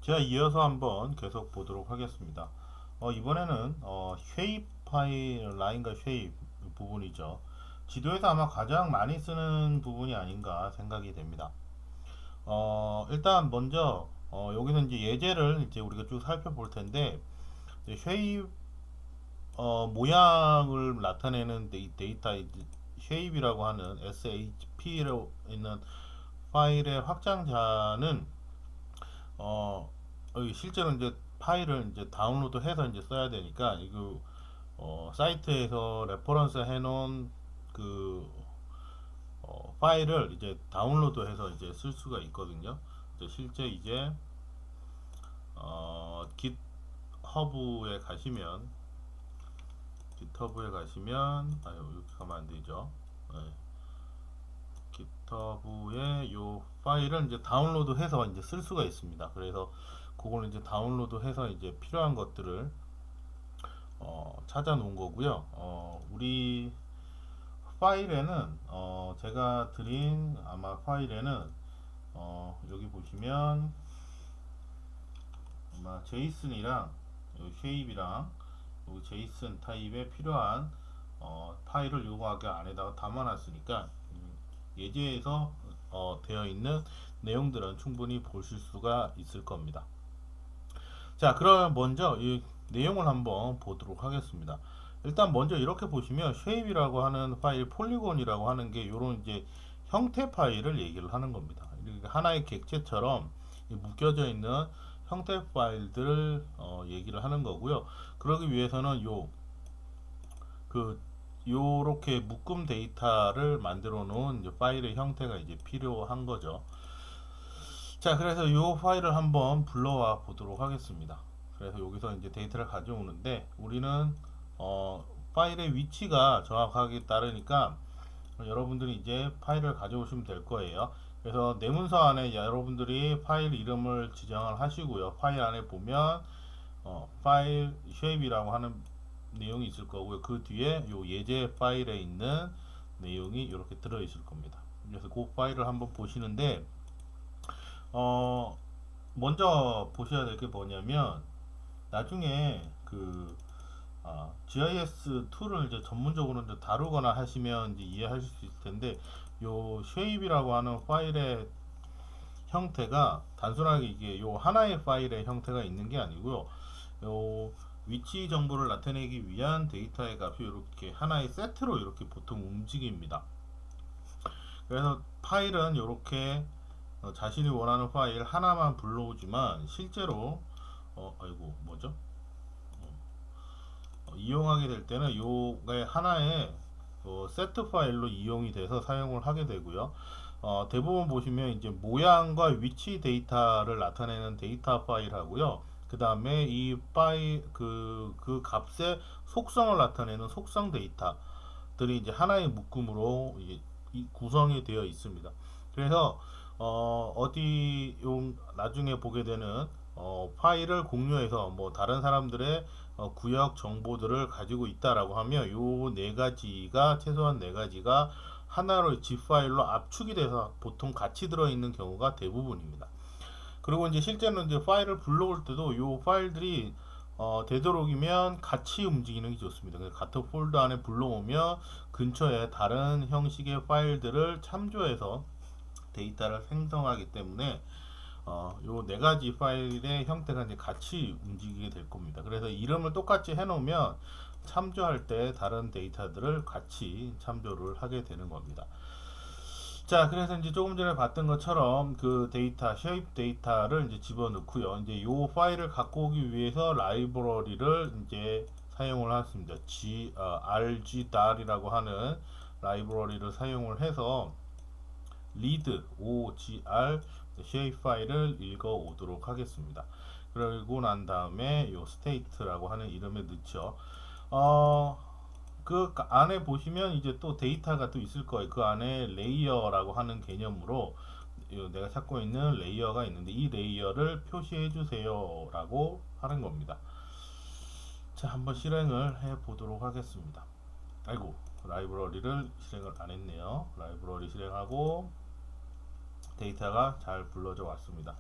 제가 이어서 한번 계속 보도록 하겠습니다. 이번에는 쉐입 파일 라인과 쉐입 부분이죠. 지도에서 아마 가장 많이 쓰는 부분이 아닌가 생각이 됩니다. 일단 먼저 여기서 이제 예제를 이제 우리가 쭉 살펴볼 텐데 쉐입 모양을 나타내는 데이터 쉐입이라고 하는 SHP로 있는 파일의 확장자는 실제로 이제 파일을 이제 다운로드해서 이제 써야 되니까 이거 사이트에서 레퍼런스 해놓은 그 파일을 이제 다운로드해서 이제 쓸 수가 있거든요. 이제 실제 이제 깃허브에 가시면 아유 이렇게 가면 안 되죠. 네. 깃허브에 요 파일을 이제 다운로드해서 이제 쓸 수가 있습니다. 그래서 그걸 이제 다운로드해서 이제 필요한 것들을 찾아 놓은 거고요. 우리 파일에는 제가 드린 아마 파일에는 여기 보시면 아마 제이슨이랑 쉐입이랑 제이슨 타입에 필요한 파일을 요거 안에다가 담아놨으니까 예제에서 되어 있는 내용들은 충분히 보실 수가 있을 겁니다. 자, 그럼 먼저 이 내용을 한번 보도록 하겠습니다. 일단 먼저 이렇게 보시면 쉐입이라고 하는 파일, 폴리곤이라고 하는 게 이런 이제 형태 파일을 얘기를 하는 겁니다. 하나의 객체처럼 묶여져 있는 형태 파일들을 얘기를 하는 거고요. 그러기 위해서는 그 요렇게 묶음 데이터를 만들어 놓은 이제 파일의 형태가 이제 필요한 거죠. 자, 그래서 이 파일을 한번 불러와 보도록 하겠습니다. 그래서 여기서 이제 데이터를 가져오는데 우리는 파일의 위치가 정확하게 따르니까 여러분들이 이제 파일을 가져오시면 될 거예요. 그래서 내 문서 안에 여러분들이 파일 이름을 지정을 하시고요. 파일 안에 보면 파일 쉐입이라고 하는 내용이 있을 거고요. 그 뒤에 요 예제 파일에 있는 내용이 이렇게 들어 있을 겁니다. 그래서 그 파일을 한번 보시는데 어, 먼저 보셔야 될 게 뭐냐면 나중에 GIS 툴을 이제 전문적으로 이제 다루거나 하시면 이제 이해하실 수 있을 텐데 요 쉐입이라고 하는 파일의 형태가 단순하게 이게 요 하나의 파일의 형태가 있는 게 아니고요. 요 위치 정보를 나타내기 위한 데이터의 값이 이렇게 하나의 세트로 이렇게 보통 움직입니다. 그래서 파일은 이렇게 자신이 원하는 파일 하나만 불러오지만 실제로 아이고 뭐죠? 이용하게 될 때는 요게 하나의 세트 파일로 이용이 돼서 사용을 하게 되고요. 대부분 보시면 이제 모양과 위치 데이터를 나타내는 데이터 파일 하고요. 그 다음에 이 파일 그 값의 속성을 나타내는 속성 데이터들이 이제 하나의 묶음으로 이제 구성이 되어 있습니다. 그래서 어디 나중에 보게 되는 파일을 공유해서 뭐 다른 사람들의 구역 정보들을 가지고 있다라고 하면 요 네 가지가 최소한 네 가지가 하나로 zip 파일로 압축이 돼서 보통 같이 들어있는 경우가 대부분입니다. 그리고 이제 실제는 이제 파일을 불러올 때도 요 파일들이 되도록이면 같이 움직이는 게 좋습니다. 같은 폴더 안에 불러오면 근처에 다른 형식의 파일들을 참조해서 데이터를 생성하기 때문에 요 네 가지 파일의 형태가 이제 같이 움직이게 될 겁니다. 그래서 이름을 똑같이 해놓으면 참조할 때 다른 데이터들을 같이 참조를 하게 되는 겁니다. 자, 그래서 이제 조금 전에 봤던 것처럼 그 데이터, 쉐입 데이터를 이제 집어넣고요. 이제 요 파일을 갖고 오기 위해서 라이브러리를 이제 사용을 했습니다. rgdar이라고 하는 라이브러리를 사용을 해서 read ogr 쉐입 파일을 읽어 오도록 하겠습니다. 그리고 난 다음에 요 state라고 하는 이름에 넣죠. 그 안에 보시면 이제 또 데이터가 또 있을 거예요. 그 안에 레이어라고 하는 개념으로 내가 찾고 있는 레이어가 있는데 이 레이어를 표시해 주세요 라고 하는 겁니다. 자, 한번 실행을 해 보도록 하겠습니다. 아이고, 라이브러리를 실행을 안 했네요. 라이브러리 실행하고 데이터가 잘 불러져 왔습니다.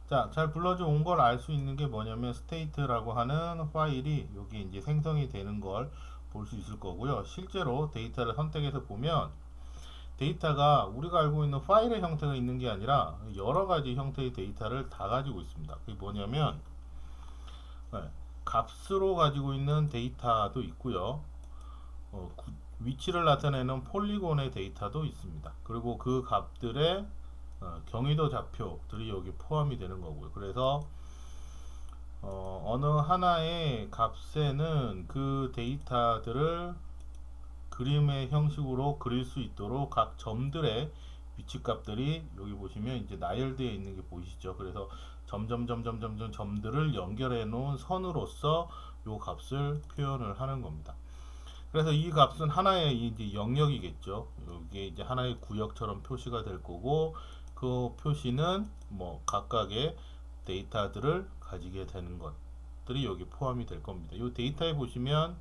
자, 잘 불러져 온 걸 알 수 있는 게 뭐냐면 state라고 하는 파일이 여기 이제 생성이 되는 걸 볼 수 있을 거고요. 실제로 데이터를 선택해서 보면 데이터가 우리가 알고 있는 파일의 형태가 있는 게 아니라 여러 가지 형태의 데이터를 다 가지고 있습니다. 그게 뭐냐면 네, 값으로 가지고 있는 데이터도 있고요. 위치를 나타내는 폴리곤의 데이터도 있습니다. 그리고 그 값들의 경위도 좌표들이 여기 포함이 되는 거고요. 그래서 어느 하나의 값에는 그 데이터들을 그림의 형식으로 그릴 수 있도록 각 점들의 위치 값들이 여기 보시면 이제 나열되어 있는 게 보이시죠. 그래서 점점점점점점 점들을 연결해 놓은 선으로서 요 값을 표현을 하는 겁니다. 그래서 이 값은 하나의 이제 영역이겠죠. 이게 이제 하나의 구역처럼 표시가 될 거고 그 표시는 뭐 각각의 데이터들을 가지게 되는 것들이 여기 포함이 될 겁니다. 이 데이터에 보시면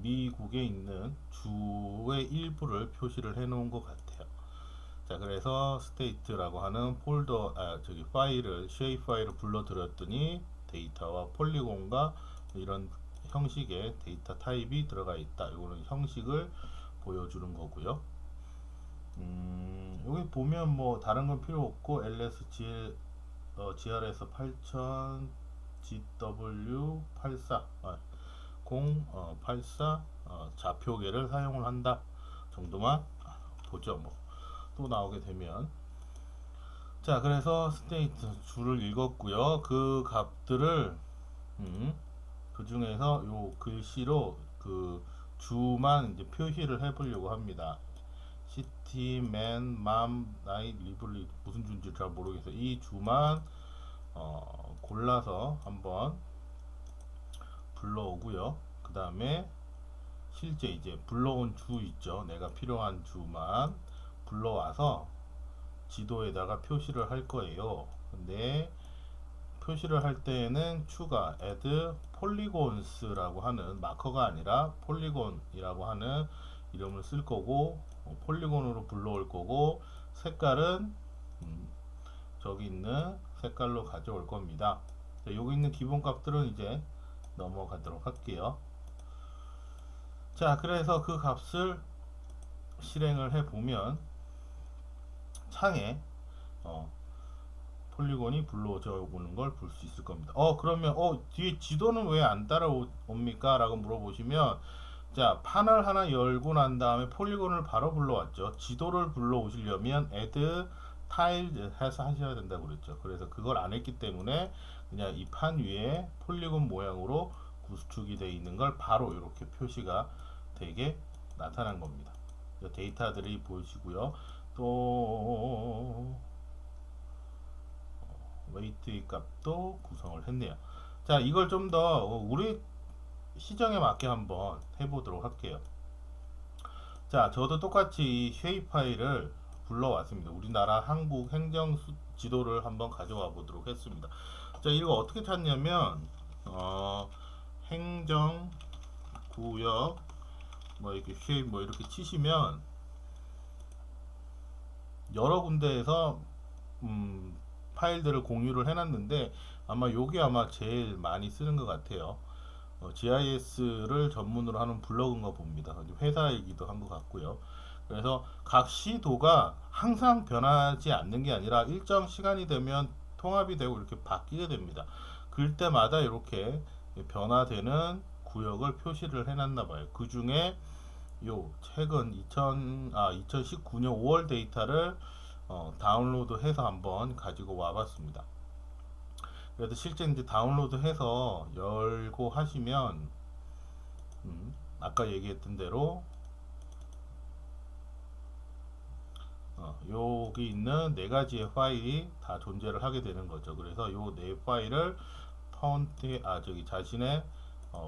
미국에 있는 주의 일부를 표시를 해 놓은 것 같아요. 자, 그래서 state라고 하는 저기 파일을, shape 파일을 불러들였더니 데이터와 폴리곤과 이런 형식의 데이터 타입이 들어가 있다. 이거는 형식을 보여주는 거고요. 여기 보면 뭐 다른 건 필요 없고 GR에서 8000 GW84 084 좌표계를 사용을 한다 정도만 보죠. 뭐 또 나오게 되면 자, 그래서 스테이트 줄을 읽었고요. 그 값들을 그 중에서 요 글씨로 그 주만 이제 표시를 해보려고 합니다. 시티, 맨, 맘, 나이, 리블리 무슨 주인지 잘 모르겠어요. 이 주만 골라서 한번 불러오고요. 그 다음에 실제 이제 불러온 주 있죠. 내가 필요한 주만 불러와서 지도에다가 표시를 할 거예요. 근데 표시를 할 때에는 추가 add polygons라고 하는 마커가 아니라 폴리곤이라고 하는 이름을 쓸 거고 폴리곤으로 불러올 거고 색깔은 저기 있는 색깔로 가져올 겁니다. 자, 여기 있는 기본 값들은 이제 넘어가도록 할게요. 자, 그래서 그 값을 실행을 해 보면 창에 폴리곤이 불러져 오는 걸 볼 수 있을 겁니다. 그러면 뒤에 지도는 왜 안 따라옵니까? 라고 물어보시면 자, 판을 하나 열고 난 다음에 폴리곤을 바로 불러왔죠. 지도를 불러오시려면 add tile 해서 하셔야 된다고 그랬죠. 그래서 그걸 안 했기 때문에 그냥 이 판 위에 폴리곤 모양으로 구축이 되어 있는 걸 바로 이렇게 표시가 되게 나타난 겁니다. 데이터들이 보이시고요. 또 웨이트 값도 구성을 했네요. 자, 이걸 좀 더 우리 시정에 맞게 한번 해보도록 할게요. 자, 저도 똑같이 이 쉐입 파일을 불러왔습니다. 우리나라 한국 행정 지도를 한번 가져와 보도록 했습니다. 자, 이거 어떻게 찾냐면 행정 구역 뭐 이렇게 쉐입 뭐 이렇게 치시면 여러 군데에서 파일들을 공유를 해놨는데 아마 요게 아마 제일 많이 쓰는 것 같아요. GIS를 전문으로 하는 블로그인가 봅니다. 회사이기도 한 것 같고요. 그래서 각 시도가 항상 변하지 않는 게 아니라 일정 시간이 되면 통합이 되고 이렇게 바뀌게 됩니다. 그럴 때마다 이렇게 변화되는 구역을 표시를 해놨나 봐요. 그 중에 요 최근 2019년 5월 데이터를 다운로드 해서 한번 가지고 와봤습니다. 그래도 실제 이제 다운로드 해서 열고 하시면 아까 얘기했던 대로 여기 있는 네 가지의 파일이 다 존재를 하게 되는 거죠. 그래서 요 네 파일을 파운트에 저기 자신의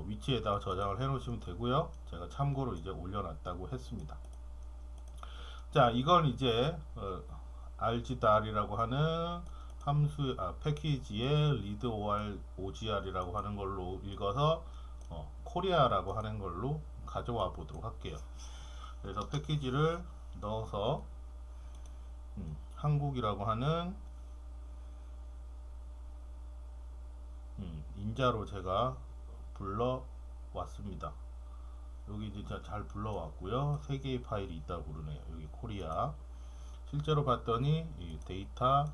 위치에다가 저장을 해 놓으시면 되고요. 제가 참고로 이제 올려놨다고 했습니다. 자, 이건 이제 rgdar이라고 하는 함수 패키지의 read or ogr이라고 하는 걸로 읽어서 코리아라고 하는 걸로 가져와 보도록 할게요. 그래서 패키지를 넣어서 한국이라고 하는 인자로 제가 불러 왔습니다. 여기 이제 잘 불러왔고요. 세 개의 파일이 있다고 그러네요. 여기 코리아. 실제로 봤더니 이 데이터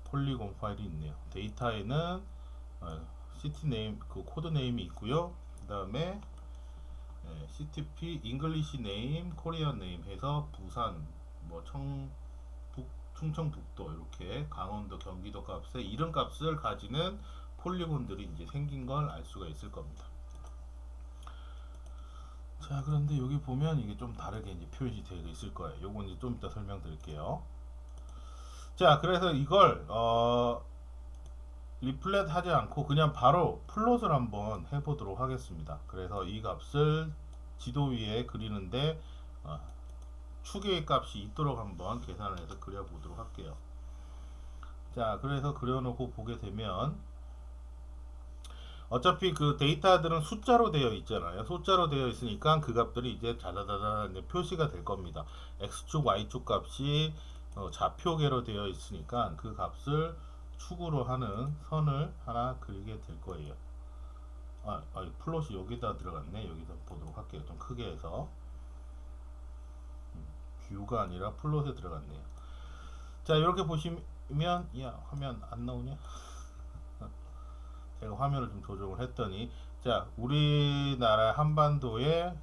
폴리곤 파일이 있네요. 데이터에는 시티 네임 그 코드 네임이 있고요. 그 다음에 CTP 잉글리시 네임, 코리안 네임 해서 부산, 뭐 충청북도 이렇게 강원도, 경기도 값의 이름 값을 가지는 폴리곤들이 이제 생긴 걸 알 수가 있을 겁니다. 자, 그런데 여기 보면 이게 좀 다르게 이제 표현이 되어 있을 거예요. 요건 이제 좀 이따 설명드릴게요. 자, 그래서 이걸 리플렛 하지 않고 그냥 바로 플롯을 한번 해보도록 하겠습니다. 그래서 이 값을 지도 위에 그리는데 축의 값이 있도록 한번 계산을 해서 그려보도록 할게요. 자, 그래서 그려놓고 보게 되면 어차피 그 데이터들은 숫자로 되어 있잖아요. 숫자로 되어 있으니까 그 값들이 이제 자자자자 표시가 될 겁니다. x축, y축 값이 좌표계로 되어 있으니까 그 값을 축으로 하는 선을 하나 그리게 될 거예요. 플롯이 여기다 들어갔네. 여기다 보도록 할게요. 좀 크게 해서. 뷰가 아니라 플롯에 들어갔네요. 자, 이렇게 보시면, 야, 화면 안 나오냐? 제가 화면을 좀 조정을 했더니, 자, 우리나라 한반도의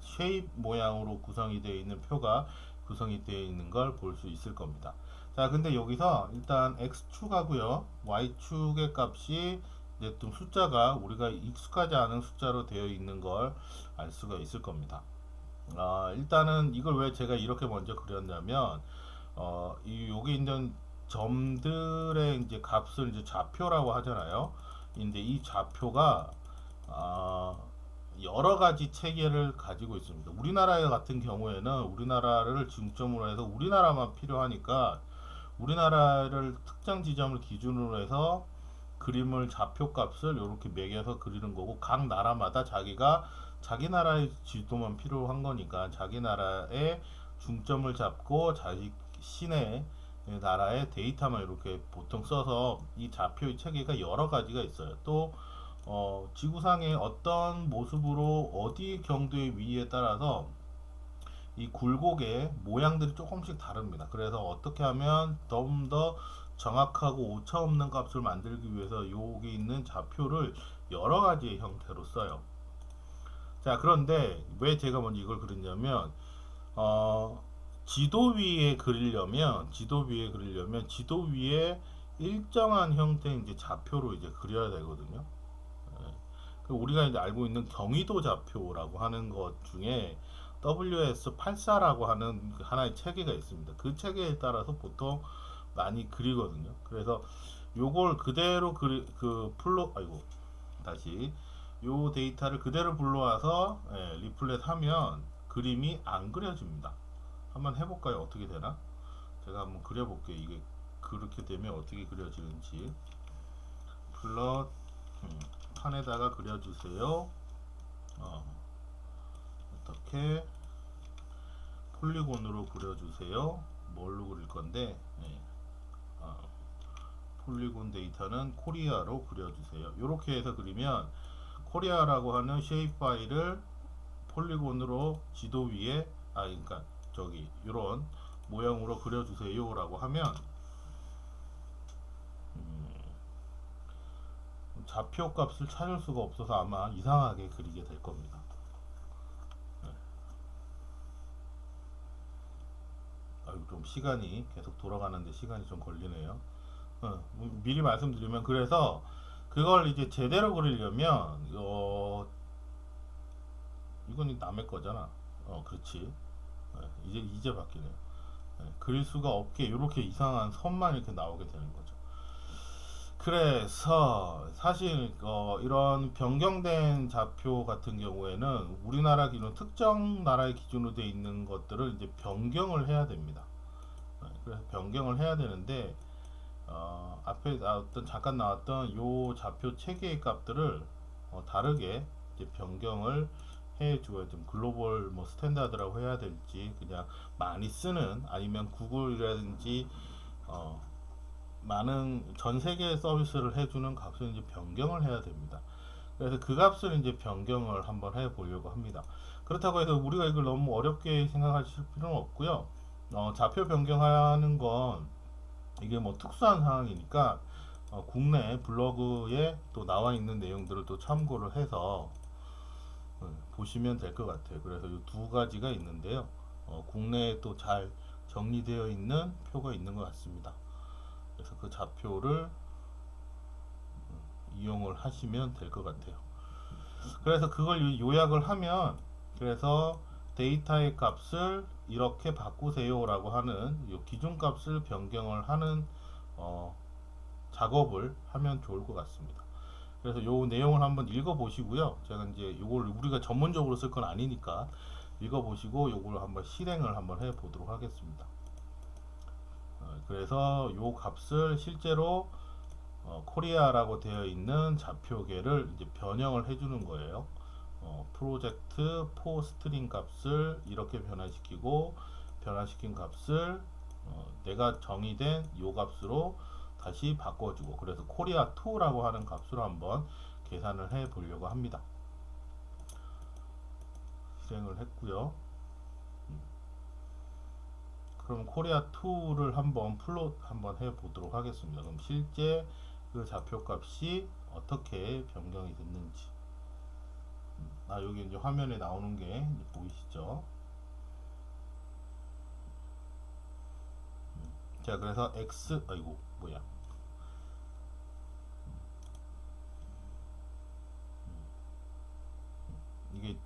쉐입 모양으로 구성이 되어 있는 표가 구성이 되어 있는 걸 볼 수 있을 겁니다. 자, 근데 여기서 일단 x축하고요, y축의 값이 이제 좀 숫자가 우리가 익숙하지 않은 숫자로 되어 있는 걸 알 수가 있을 겁니다. 일단은 이걸 왜 제가 이렇게 먼저 그렸냐면, 여기 있는 점들의 이제 값을 이제 좌표라고 하잖아요. 근데 이 좌표가 여러 가지 체계를 가지고 있습니다. 우리나라 같은 경우에는 우리나라를 중점으로 해서 우리나라만 필요하니까 우리나라를 특정 지점을 기준으로 해서 그림을 좌표 값을 이렇게 매겨서 그리는 거고, 각 나라마다 자기 나라의 지도만 필요한 거니까 자기 나라의 중점을 잡고 자신의 나라의 데이터만 이렇게 보통 써서 이 좌표의 체계가 여러 가지가 있어요. 또 지구상의 어떤 모습으로 어디 경도의 위에 따라서 이 굴곡의 모양들이 조금씩 다릅니다. 그래서 어떻게 하면 좀 더 정확하고 오차 없는 값을 만들기 위해서 여기 있는 좌표를 여러 가지의 형태로 써요. 자, 그런데 왜 제가 먼저 이걸 그렸냐면 지도 위에 그리려면 지도 위에 일정한 형태의 이제 좌표로 이제 그려야 되거든요. 우리가 이제 알고 있는 경위도 좌표라고 하는 것 중에 WS84라고 하는 하나의 체계가 있습니다. 그 체계에 따라서 보통 많이 그리거든요. 그래서 요걸 그대로 다시 요 데이터를 그대로 불러와서 리플렛 하면 그림이 안 그려집니다. 한번 해볼까요? 어떻게 되나? 제가 한번 그려볼게요. 이게 그렇게 되면 어떻게 그려지는지. 플롯 판에다가 그려주세요. 어떻게 폴리곤으로 그려주세요. 뭘로 그릴 건데 폴리곤 데이터는 코리아로 그려주세요. 이렇게 해서 그리면 코리아라고 하는 쉐입 파일을 폴리곤으로 지도 위에 그러니까 저기 이런 모양으로 그려주세요 라고 하면 좌표 값을 찾을 수가 없어서 아마 이상하게 그리게 될 겁니다. 좀 시간이 계속 돌아가는데 시간이 좀 걸리네요. 미리 말씀드리면, 그래서 그걸 이제 제대로 그리려면 이건 남의 거잖아. 그렇지. 이제 바뀌네요. 그릴 수가 없게 이렇게 이상한 선만 이렇게 나오게 되는 거죠. 그래서 사실 이런 변경된 좌표 같은 경우에는 우리나라 기준, 특정 나라의 기준으로 되어 있는 것들을 이제 변경을 해야 됩니다. 그래서 변경을 해야 되는데 앞에 잠깐 나왔던 요 좌표 체계의 값들을 다르게 이제 변경을 해줘야 좀 글로벌 뭐 스탠다드라고 해야 될지, 그냥 많이 쓰는, 아니면 구글이라든지 많은 전 세계 서비스를 해주는 값을 이제 변경을 해야 됩니다. 그래서 그 값을 이제 변경을 한번 해 보려고 합니다. 그렇다고 해서 우리가 이걸 너무 어렵게 생각하실 필요는 없고요. 좌표 변경하는 건 이게 뭐 특수한 상황이니까 국내 블로그에 또 나와 있는 내용들을 또 참고를 해서 보시면 될 것 같아요. 그래서 이 두 가지가 있는데요. 국내에 또 잘 정리되어 있는 표가 있는 것 같습니다. 그래서 그 좌표를 이용을 하시면 될 것 같아요. 그래서 그걸 요약을 하면, 그래서 데이터의 값을 이렇게 바꾸세요라고 하는 이 기준값을 변경을 하는 작업을 하면 좋을 것 같습니다. 그래서 요 내용을 한번 읽어 보시고요. 제가 이제 요걸 우리가 전문적으로 쓸 건 아니니까 읽어 보시고 요걸 한번 실행을 한번 해 보도록 하겠습니다. 그래서 요 값을 실제로 코리아라고 되어 있는 좌표계를 이제 변형을 해주는 거예요. 프로젝트 포 스트링 값을 이렇게 변화시키고, 변화시킨 값을 내가 정의된 요 값으로 다시 바꿔주고, 그래서 코리아 2라고 하는 값으로 한번 계산을 해 보려고 합니다. 실행을 했고요. 그럼 코리아 2를 한번 플롯 한번 해 보도록 하겠습니다. 그럼 실제 그 좌표 값이 어떻게 변경이 됐는지. 여기 이제 화면에 나오는 게 이제 보이시죠? 자, 그래서 x, 아이고, 뭐야. 이게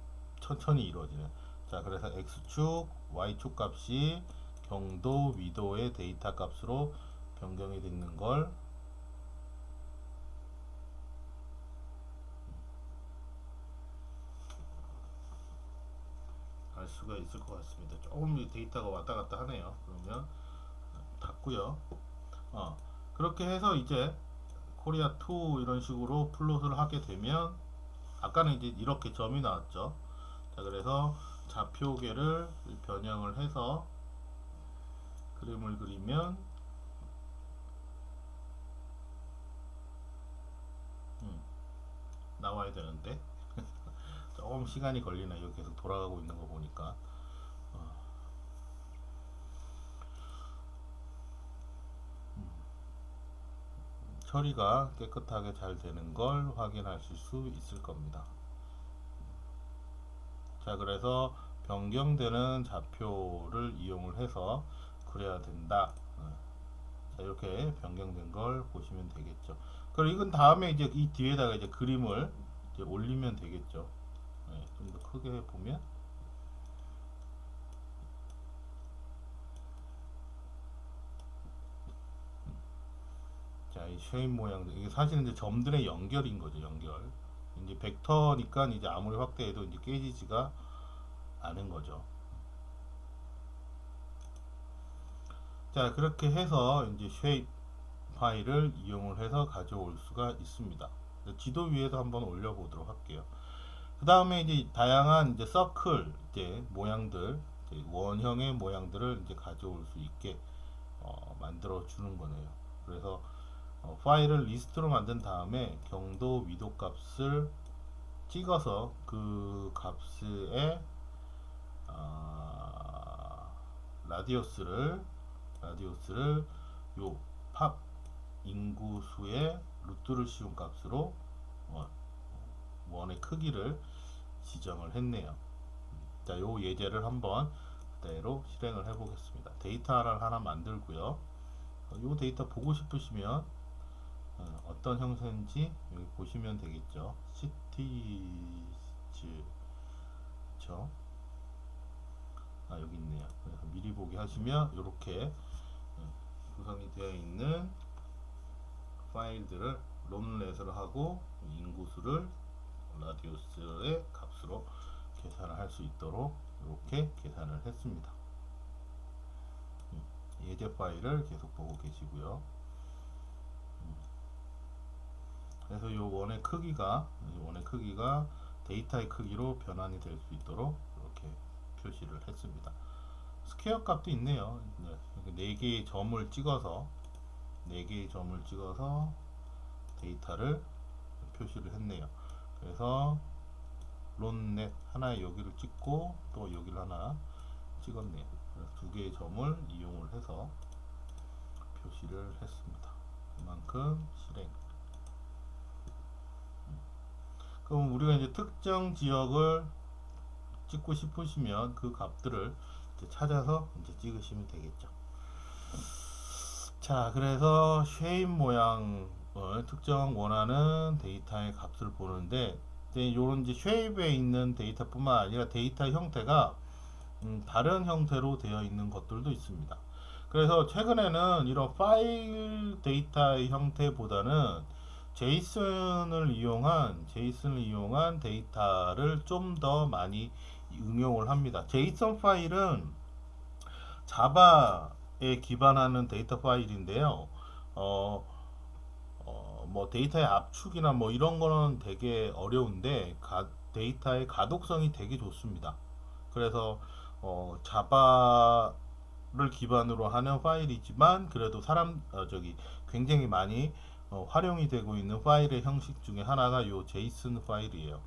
천천히 이루어지네. 자, 그래서 x축, y축 값이 경도, 위도의 데이터 값으로 변경이 되는 걸 알 수가 있을 것 같습니다. 조금 데이터가 왔다 갔다 하네요. 그러면 닫고요. 그렇게 해서 이제 코리아 2 이런 식으로 플롯을 하게 되면, 아까는 이제 이렇게 점이 나왔죠. 자, 그래서 좌표계를 변형을 해서 그림을 그리면 나와야 되는데 조금 시간이 걸리네요. 계속 돌아가고 있는 거 보니까. 처리가 깨끗하게 잘 되는 걸 확인하실 수 있을 겁니다. 자, 그래서 변경되는 좌표를 이용을 해서 그려야 된다. 자, 이렇게 변경된 걸 보시면 되겠죠. 그리고 이건 다음에 이제 이 뒤에다가 이제 그림을 이제 올리면 되겠죠. 좀 더 크게 보면, 자, 이 쉐입 모양들, 이게 사실은 이제 점들의 연결인 거죠, 연결. 이제 벡터니까 이제 아무리 확대해도 이제 깨지지가 않은 거죠. 자, 그렇게 해서 이제 쉐입 파일을 이용을 해서 가져올 수가 있습니다. 지도 위에도 한번 올려보도록 할게요. 그 다음에 이제 다양한 이제 서클 이제 모양들, 이제 원형의 모양들을 이제 가져올 수 있게 만들어 주는 거네요. 그래서 파일을 리스트로 만든 다음에 경도 위도 값을 찍어서 그 값의 라디우스를 요 팝 인구수의 루트를 씌운 값으로 원의 크기를 지정을 했네요. 자, 요 예제를 한번 그대로 실행을 해 보겠습니다. 데이터를 하나 만들고요. 요 데이터 보고 싶으시면 어떤 형태인지 여기 보시면 되겠죠. 시티즈, 그쵸? 여기 있네요. 그래서 미리 보기 하시면 이렇게 구성이 되어 있는 파일들을 롬렛을 하고 인구수를 라디우스의 값으로 계산을 할 수 있도록 이렇게 계산을 했습니다. 예제 파일을 계속 보고 계시고요. 그래서 이 원의 크기가 데이터의 크기로 변환이 될 수 있도록 이렇게 표시를 했습니다. 스퀘어 값도 있네요. 4개의 점을 찍어서 4개의 점을 찍어서 데이터를 표시를 했네요. 그래서 론넷 하나에 여기를 찍고 또 여기를 하나 찍었네요. 그래서 2개의 점을 이용을 해서 표시를 했습니다. 그만큼 실행. 그럼 우리가 이제 특정 지역을 찍고 싶으시면 그 값들을 이제 찾아서 이제 찍으시면 되겠죠. 자, 그래서 쉐입 모양을 특정 원하는 데이터의 값을 보는데, 요런 이제 쉐입에 있는 데이터뿐만 아니라 데이터 형태가 다른 형태로 되어 있는 것들도 있습니다. 그래서 최근에는 이런 파일 데이터의 형태보다는 제이슨을 이용한 데이터를 좀 더 많이 응용을 합니다. 제이슨 파일은 자바에 기반하는 데이터 파일인데요. 뭐 데이터의 압축이나 뭐 이런 거는 되게 어려운데 데이터의 가독성이 되게 좋습니다. 그래서 자바를 기반으로 하는 파일이지만 그래도 굉장히 많이 활용이 되고 있는 파일의 형식 중에 하나가 요 제이슨 파일이에요.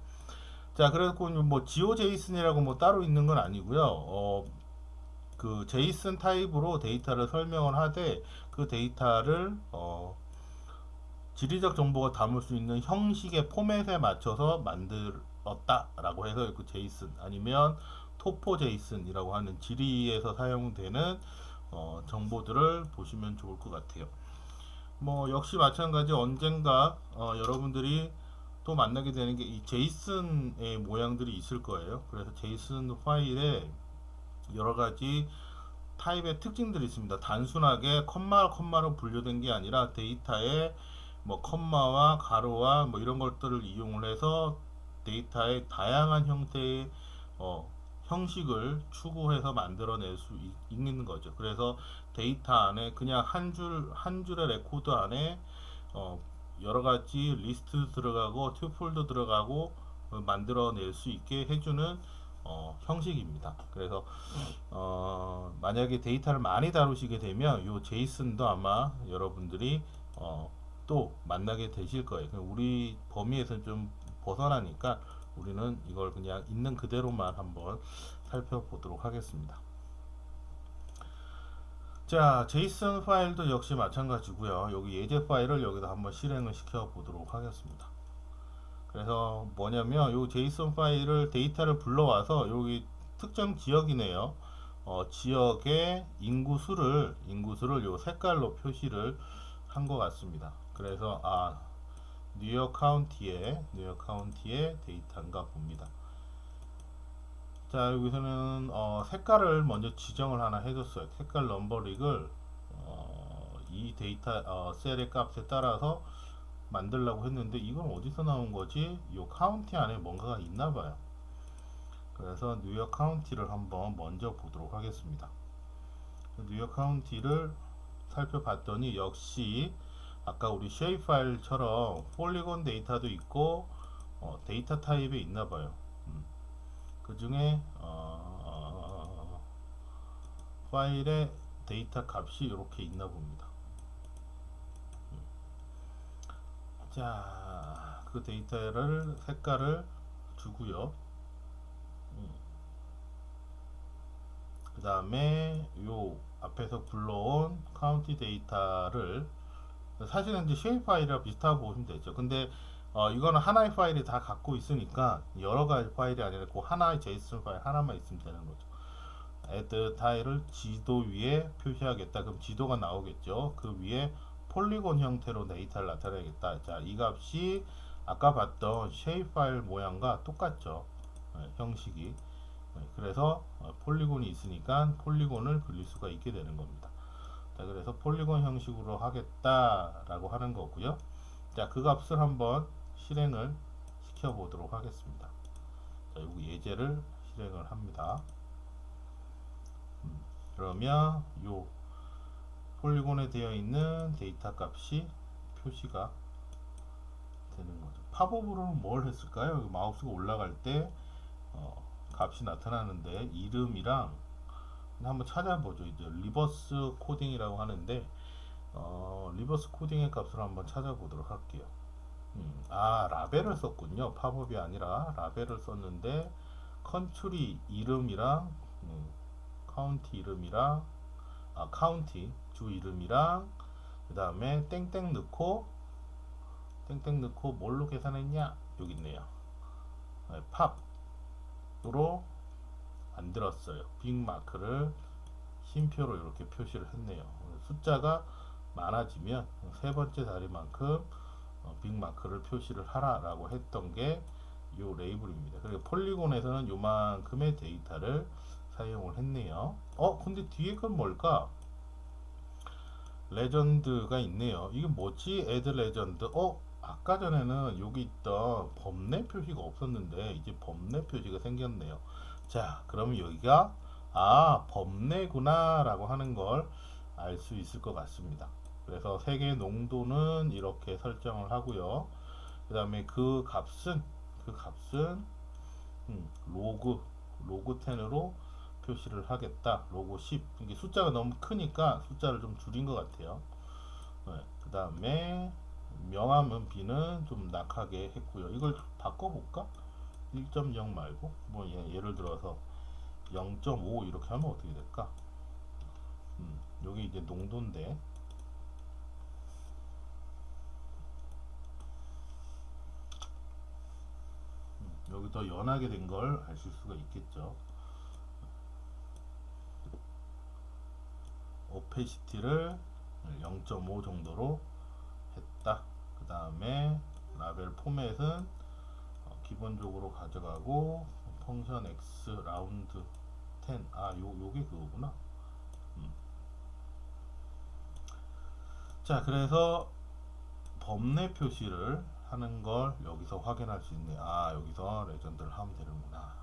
자, 그래서 뭐 지오 제이슨이라고 뭐 따로 있는 건 아니고요. 그 제이슨 타입으로 데이터를 설명을 하되 그 데이터를 지리적 정보가 담을 수 있는 형식의 포맷에 맞춰서 만들었다라고 해서 그 제이슨 아니면 토포 제이슨이라고 하는 지리에서 사용되는 정보들을 보시면 좋을 것 같아요. 뭐 역시 마찬가지 언젠가 여러분들이 또 만나게 되는 게 이 제이슨의 모양들이 있을 거예요. 그래서 제이슨 파일에 여러 가지 타입의 특징들이 있습니다. 단순하게 컴마로 분류된 게 아니라 데이터에 뭐 컴마와 가로와 뭐 이런 것들을 이용을 해서 데이터의 다양한 형태의 형식을 추구해서 만들어낼 수 있는 거죠. 그래서 데이터 안에 그냥 한 줄의 레코드 안에 여러 가지 리스트 들어가고 튜플도 들어가고 만들어낼 수 있게 해주는 형식입니다. 그래서 만약에 데이터를 많이 다루시게 되면 이 제이슨도 아마 여러분들이 또 만나게 되실 거예요. 우리 범위에서 좀 벗어나니까 우리는 이걸 그냥 있는 그대로만 한번 살펴보도록 하겠습니다. 자, 제이슨 파일도 역시 마찬가지고요. 여기 예제 파일을 여기다 한번 실행을 시켜 보도록 하겠습니다. 그래서 뭐냐면 요 제이슨 파일을 데이터를 불러와서 여기 특정 지역이네요. 지역의 인구수를 요 색깔로 표시를 한 것 같습니다. 그래서 뉴욕 카운티의 데이터인가 봅니다. 자, 여기서는 색깔을 먼저 지정을 하나 해줬어요. 색깔 넘버링을 이 데이터 셀의 값에 따라서 만들려고 했는데 이건 어디서 나온 거지? 이 카운티 안에 뭔가가 있나 봐요. 그래서 뉴욕 카운티를 한번 먼저 보도록 하겠습니다. 뉴욕 카운티를 살펴봤더니 역시 아까 우리 쉐입 파일처럼 폴리곤 데이터도 있고 데이터 타입에 있나 봐요. 그 중에 파일의 데이터 값이 이렇게 있나 봅니다. 자, 그 데이터를 색깔을 주고요. 그 다음에 요 앞에서 불러온 카운티 데이터를 사실은 이제 쉐입 파일이랑 비슷하고 보시면 되죠. 근데 이거는 하나의 파일이 다 갖고 있으니까 여러 가지 파일이 아니라 그 하나의 제이슨 파일 하나만 있으면 되는 거죠. add 타일을 지도 위에 표시하겠다. 그럼 지도가 나오겠죠. 그 위에 폴리곤 형태로 데이터를 나타내겠다. 자, 이 값이 아까 봤던 쉐입 파일 모양과 똑같죠. 형식이. 그래서 폴리곤이 있으니까 폴리곤을 그릴 수가 있게 되는 겁니다. 자, 그래서 폴리곤 형식으로 하겠다라고 하는 거고요. 자, 그 값을 한번 실행을 시켜 보도록 하겠습니다. 자, 여기 예제를 실행을 합니다. 그러면 요 폴리곤에 되어 있는 데이터 값이 표시가 되는 거죠. 팝업으로는 뭘 했을까요? 마우스가 올라갈 때 값이 나타나는데 이름이랑 한번 찾아보죠. 이제 리버스 코딩이라고 하는데 리버스 코딩의 값을 한번 찾아보도록 할게요. 라벨을 썼군요. 팝업이 아니라 라벨을 썼는데 컨트리 이름이랑 카운티 이름이랑 카운티 주 이름이랑 그 다음에 땡땡 넣고 뭘로 계산했냐? 여기 있네요. 네, 팝으로 만들었어요. 빅마크를 쉼표로 이렇게 표시를 했네요. 숫자가 많아지면 세 번째 자리만큼 빅마크를 표시를 하라라고 했던 게 이 레이블입니다. 그리고 폴리곤에서는 요만큼의 데이터를 사용을 했네요. 근데 뒤에 건 뭘까? 레전드가 있네요. 이게 뭐지? 애드 레전드. 아까 전에는 여기 있던 범례 표시가 없었는데 이제 범례 표시가 생겼네요. 자, 그러면 여기가 범례구나 라고 하는 걸 알 수 있을 것 같습니다. 그래서 색의 농도는 이렇게 설정을 하고요. 그 다음에 그 값은 로그 10으로 표시를 하겠다. 로그 10. 이게 숫자가 너무 크니까 숫자를 좀 줄인 것 같아요. 네, 그 다음에 명암은 B는 좀 낙하게 했고요. 이걸 바꿔볼까? 1.0 말고 뭐 예를 들어서 0.5 이렇게 하면 어떻게 될까? 여기 이제 농도인데 여기 더 연하게 된 걸 아실 수가 있겠죠. 오페시티를 0.5 정도로 했다. 그 다음에 라벨 포맷은 기본적으로 가져가고 펑션 x 라운드 10 요게 그거구나. 자, 그래서 범례 표시를 하는 걸 여기서 확인할 수 있네. 여기서 레전드를 하면 되는구나.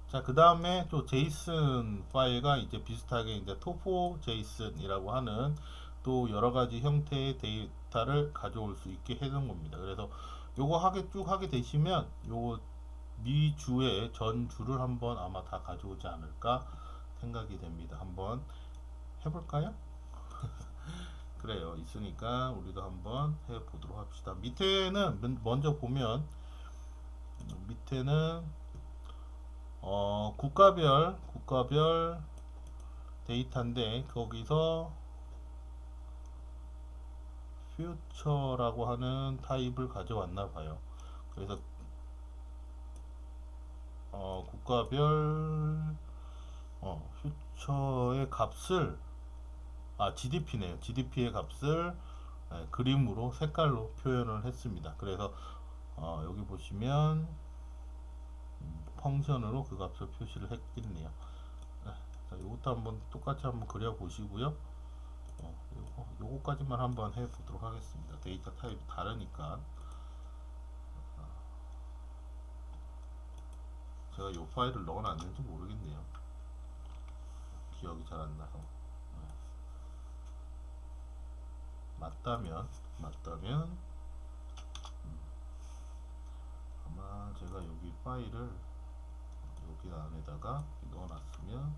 자, 그 다음에 또 제이슨 파일과 이제 비슷하게 이제 토포 제이슨이라고 하는 또 여러 가지 형태의 데이터를 가져올 수 있게 해놓은 겁니다. 그래서 요거 쭉 하게 되시면 요 미주의 전 주를 한번 아마 다 가져오지 않을까 생각이 됩니다. 한번 해볼까요? 그래요. 있으니까 우리도 한번 해보도록 합시다. 밑에는 먼저 보면 밑에는 국가별 데이터인데 거기서 퓨처라고 하는 타입을 가져왔나 봐요. 그래서 국가별 퓨처의 값을 GDP네요. GDP의 값을 그림으로 색깔로 표현을 했습니다. 그래서 여기 보시면 펑션으로 그 값을 표시를 했겠네요. 자, 이것도 한번 똑같이 한번 그려 보시고요. 요거까지만 한번 해 보도록 하겠습니다. 데이터 타입이 다르니까 제가 요 파일을 넣어 놨는지 모르겠네요. 기억이 잘 안 나서. 맞다면 아마 제가 여기 파일을 여기 안에다가 넣어놨으면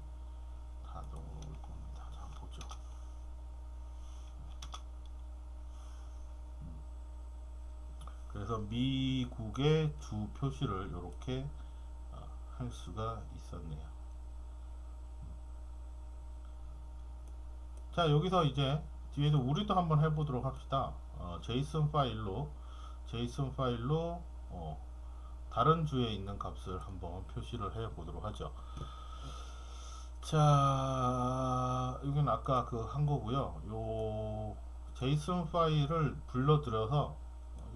다 넣어올 겁니다. 자, 한번 보죠. 그래서 미국의 주 표시를 이렇게 할 수가 있었네요. 자, 여기서 이제 뒤에서 우리도 한번 해보도록 합시다. 제이슨 파일로 다른 주에 있는 값을 한번 표시를 해 보도록 하죠. 자, 여기는 아까 그 한 거고요. 요 제이슨 파일을 불러들여서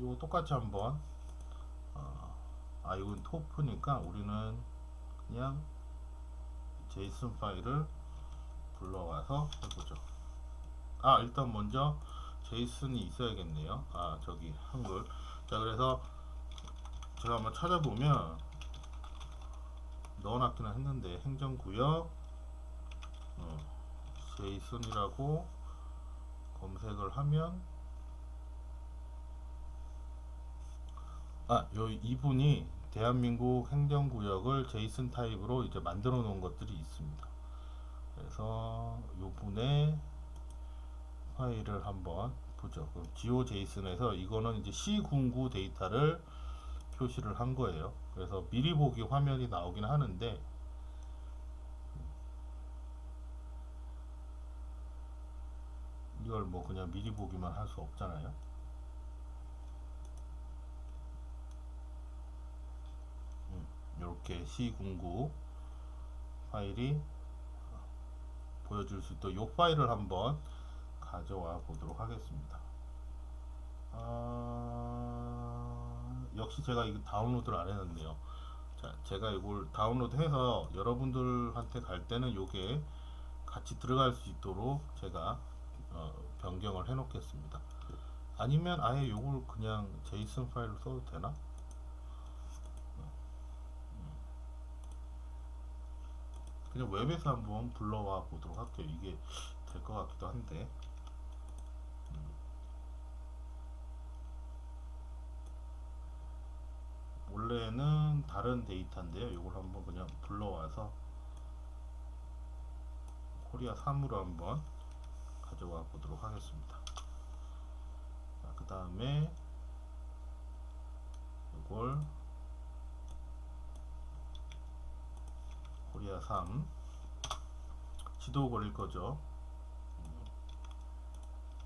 요 똑같이 한번 이건 토프니까 우리는 그냥 제이슨 파일을 불러와서 해보죠. 일단 먼저 제이슨이 있어야겠네요. 저기 한글. 자, 그래서 제가 한번 찾아보면 넣어놨기는 했는데 행정구역 제이슨이라고 검색을 하면 이분이 대한민국 행정구역을 제이슨 타입으로 이제 만들어 놓은 것들이 있습니다. 그래서 요분의 파일을 한번 보죠. 그럼 GeoJSON에서 이거는 이제 C09 데이터를 표시를 한 거예요. 그래서 미리 보기 화면이 나오긴 하는데 이걸 뭐 그냥 미리 보기만 할 수 없잖아요. 이렇게 C09 파일이 보여줄 수 있도록 이 파일을 한번 가져와 보도록 하겠습니다. 역시 제가 이거 다운로드를 안 해놨네요. 자, 제가 이걸 다운로드 해서 여러분들한테 갈 때는 이게 같이 들어갈 수 있도록 제가 변경을 해 놓겠습니다. 아니면 아예 이걸 그냥 제이슨 파일로 써도 되나? 그냥 웹에서 한번 불러와 보도록 할게요. 이게 될 것 같기도 한데. 원래는 다른 데이터인데요. 이걸 한번 그냥 불러와서 코리아 3으로 한번 가져와 보도록 하겠습니다. 그 다음에 이걸 코리아 3 지도 걸릴 거죠.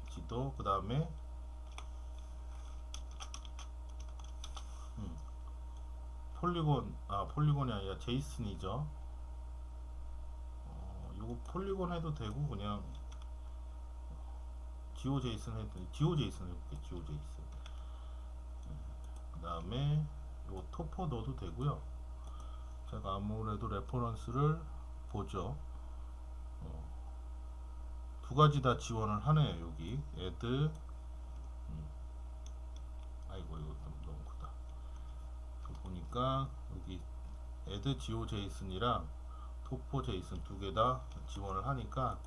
지도 그 다음에 폴리곤이 아니라 제이슨이죠. 이거 폴리곤 해도 되고 그냥 지오제이슨 해도 지오제이슨 해볼게. 지오제이슨. 그 다음에 이거 토퍼 넣어도 되고요. 제가 아무래도 레퍼런스를 보죠. 두 가지 다 지원을 하네요. 여기 add 아이고 이거 너무 크다. 보니까 여기 add geojson이랑 토포 제이슨 두 개 다 지원을 하니까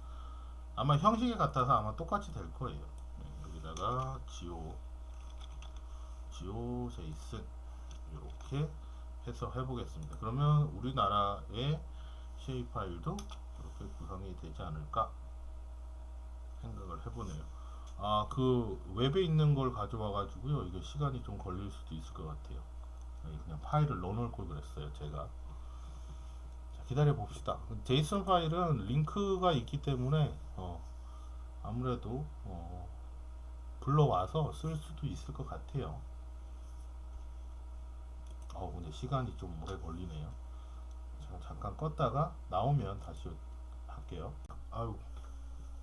아마 형식이 같아서 아마 똑같이 될 거예요. 여기다가 geojson 이렇게 해서 해보겠습니다. 그러면 우리나라의 C 파일도 이렇게 구성이 되지 않을까 생각을 해보네요. 그 웹에 있는 걸 가져와 가지고요. 이게 시간이 좀 걸릴 수도 있을 것 같아요. 그냥 파일을 넣어놓을 걸 그랬어요. 제가. 자, 기다려 봅시다. 제이슨 파일은 링크가 있기 때문에 아무래도 불러와서 쓸 수도 있을 것 같아요. 근데 시간이 좀 오래 걸리네요. 제가 잠깐 껐다가 나오면 다시 할게요. 아유,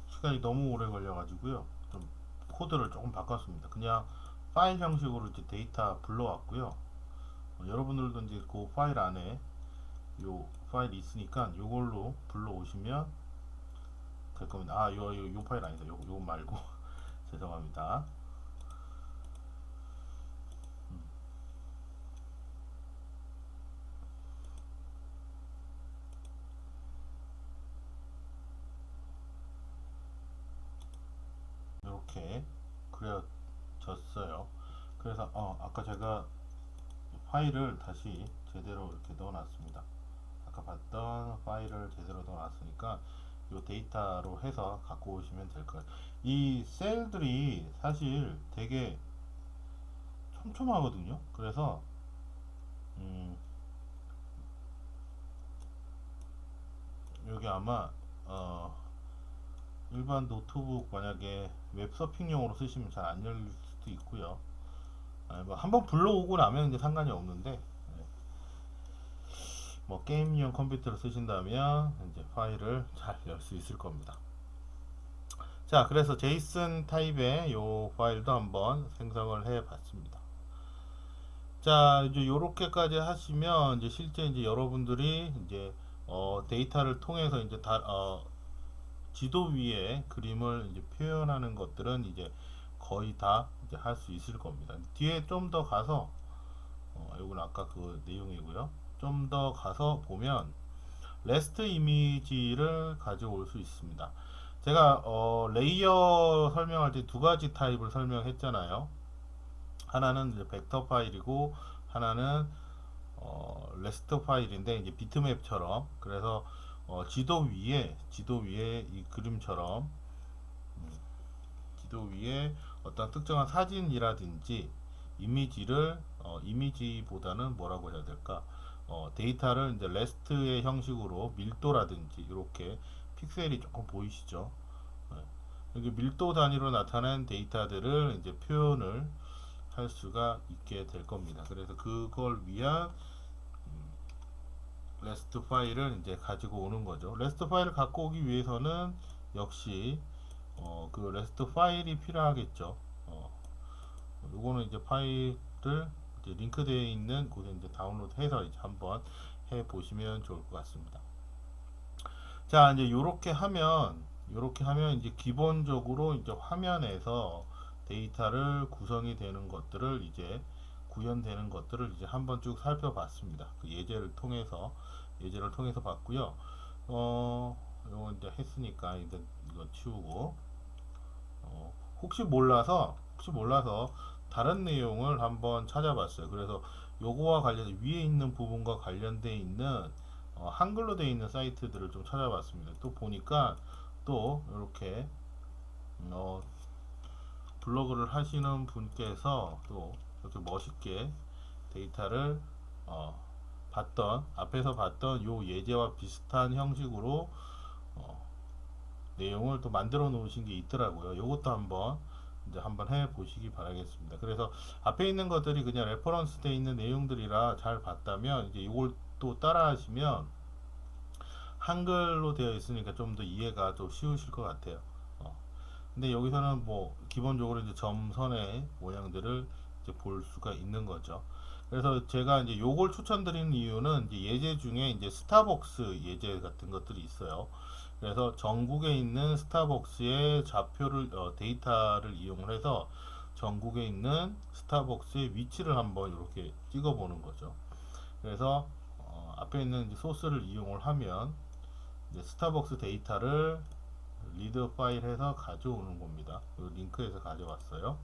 시간이 너무 오래 걸려가지고요. 좀 코드를 조금 바꿨습니다. 그냥 파일 형식으로 이제 데이터 불러왔고요. 여러분들도 이제 그 파일 안에 요 파일이 있으니까 요걸로 불러오시면 될 겁니다. 요 파일 아니다. 요 말고 죄송합니다. 이렇게 그려졌어요. 그래서 아까 제가 파일을 다시 제대로 이렇게 넣어놨습니다. 아까 봤던 파일을 제대로 넣어놨으니까 이 데이터로 해서 갖고 오시면 될 거예요. 이 셀들이 사실 되게 촘촘하거든요. 그래서 여기 아마 일반 노트북 만약에 웹서핑용으로 쓰시면 잘 안 열릴 수도 있고요. 뭐 한번 불러오고 나면 이제 상관이 없는데 뭐 게임용 컴퓨터를 쓰신다면 이제 파일을 잘 열 수 있을 겁니다. 자, 그래서 제이슨 타입의 요 파일도 한번 생성을 해 봤습니다. 자, 이제 요렇게까지 하시면 이제 실제 이제 여러분들이 이제 데이터를 통해서 이제 지도 위에 그림을 이제 표현하는 것들은 이제 거의 다 이제 할 수 있을 겁니다. 뒤에 좀 더 가서 이건 아까 그 내용이고요. 좀 더 가서 보면 레스트 이미지를 가져올 수 있습니다. 제가 레이어 설명할 때 두 가지 타입을 설명했잖아요. 하나는 이제 벡터 파일이고 하나는 레스트 파일인데 이제 비트맵처럼. 그래서 지도 위에 이 그림처럼 지도 위에 어떤 특정한 사진이라든지 이미지를 이미지보다는 뭐라고 해야 될까? 데이터를 이제 레스트의 형식으로 밀도라든지 이렇게 픽셀이 조금 보이시죠? 네. 여기 밀도 단위로 나타낸 데이터들을 이제 표현을 할 수가 있게 될 겁니다. 그래서 그걸 위한 레스트 파일을 이제 가지고 오는 거죠. 레스트 파일을 갖고 오기 위해서는 역시 그 레스트 파일이 필요하겠죠. 요거는 이제 파일을 이제 링크되어 있는 곳에 이제 다운로드해서 이제 한번 해 보시면 좋을 것 같습니다. 자, 이제 요렇게 하면 이제 기본적으로 이제 화면에서 데이터를 구성이 되는 것들을 이제 구현되는 것들을 이제 한번 쭉 살펴봤습니다. 그 예제를 통해서 봤고요. 요거 이제 했으니까 이제 이거 치우고 혹시 몰라서 다른 내용을 한번 찾아봤어요. 그래서 요거와 관련해 위에 있는 부분과 관련돼 있는 한글로 되어 있는 사이트들을 좀 찾아봤습니다. 또 보니까 또 이렇게 블로그를 하시는 분께서 또 이렇게 멋있게 데이터를 앞에서 봤던 요 예제와 비슷한 형식으로 내용을 또 만들어 놓으신 게 있더라고요. 요것도 한번 해 보시기 바라겠습니다. 그래서 앞에 있는 것들이 그냥 레퍼런스 돼 있는 내용들이라 잘 봤다면 이제 이걸 또 따라 하시면 한글로 되어 있으니까 좀 더 이해가 좀 쉬우실 것 같아요. 근데 여기서는 뭐 기본적으로 이제 점선의 모양들을 이제 볼 수가 있는 거죠. 그래서 제가 이제 요걸 추천드리는 이유는 이제 예제 중에 이제 스타벅스 예제 같은 것들이 있어요. 그래서 전국에 있는 스타벅스의 좌표를 데이터를 이용을 해서 전국에 있는 스타벅스의 위치를 한번 이렇게 찍어 보는 거죠. 그래서 앞에 있는 이제 소스를 이용을 하면 이제 스타벅스 데이터를 리드 파일해서 가져오는 겁니다. 링크에서 가져왔어요.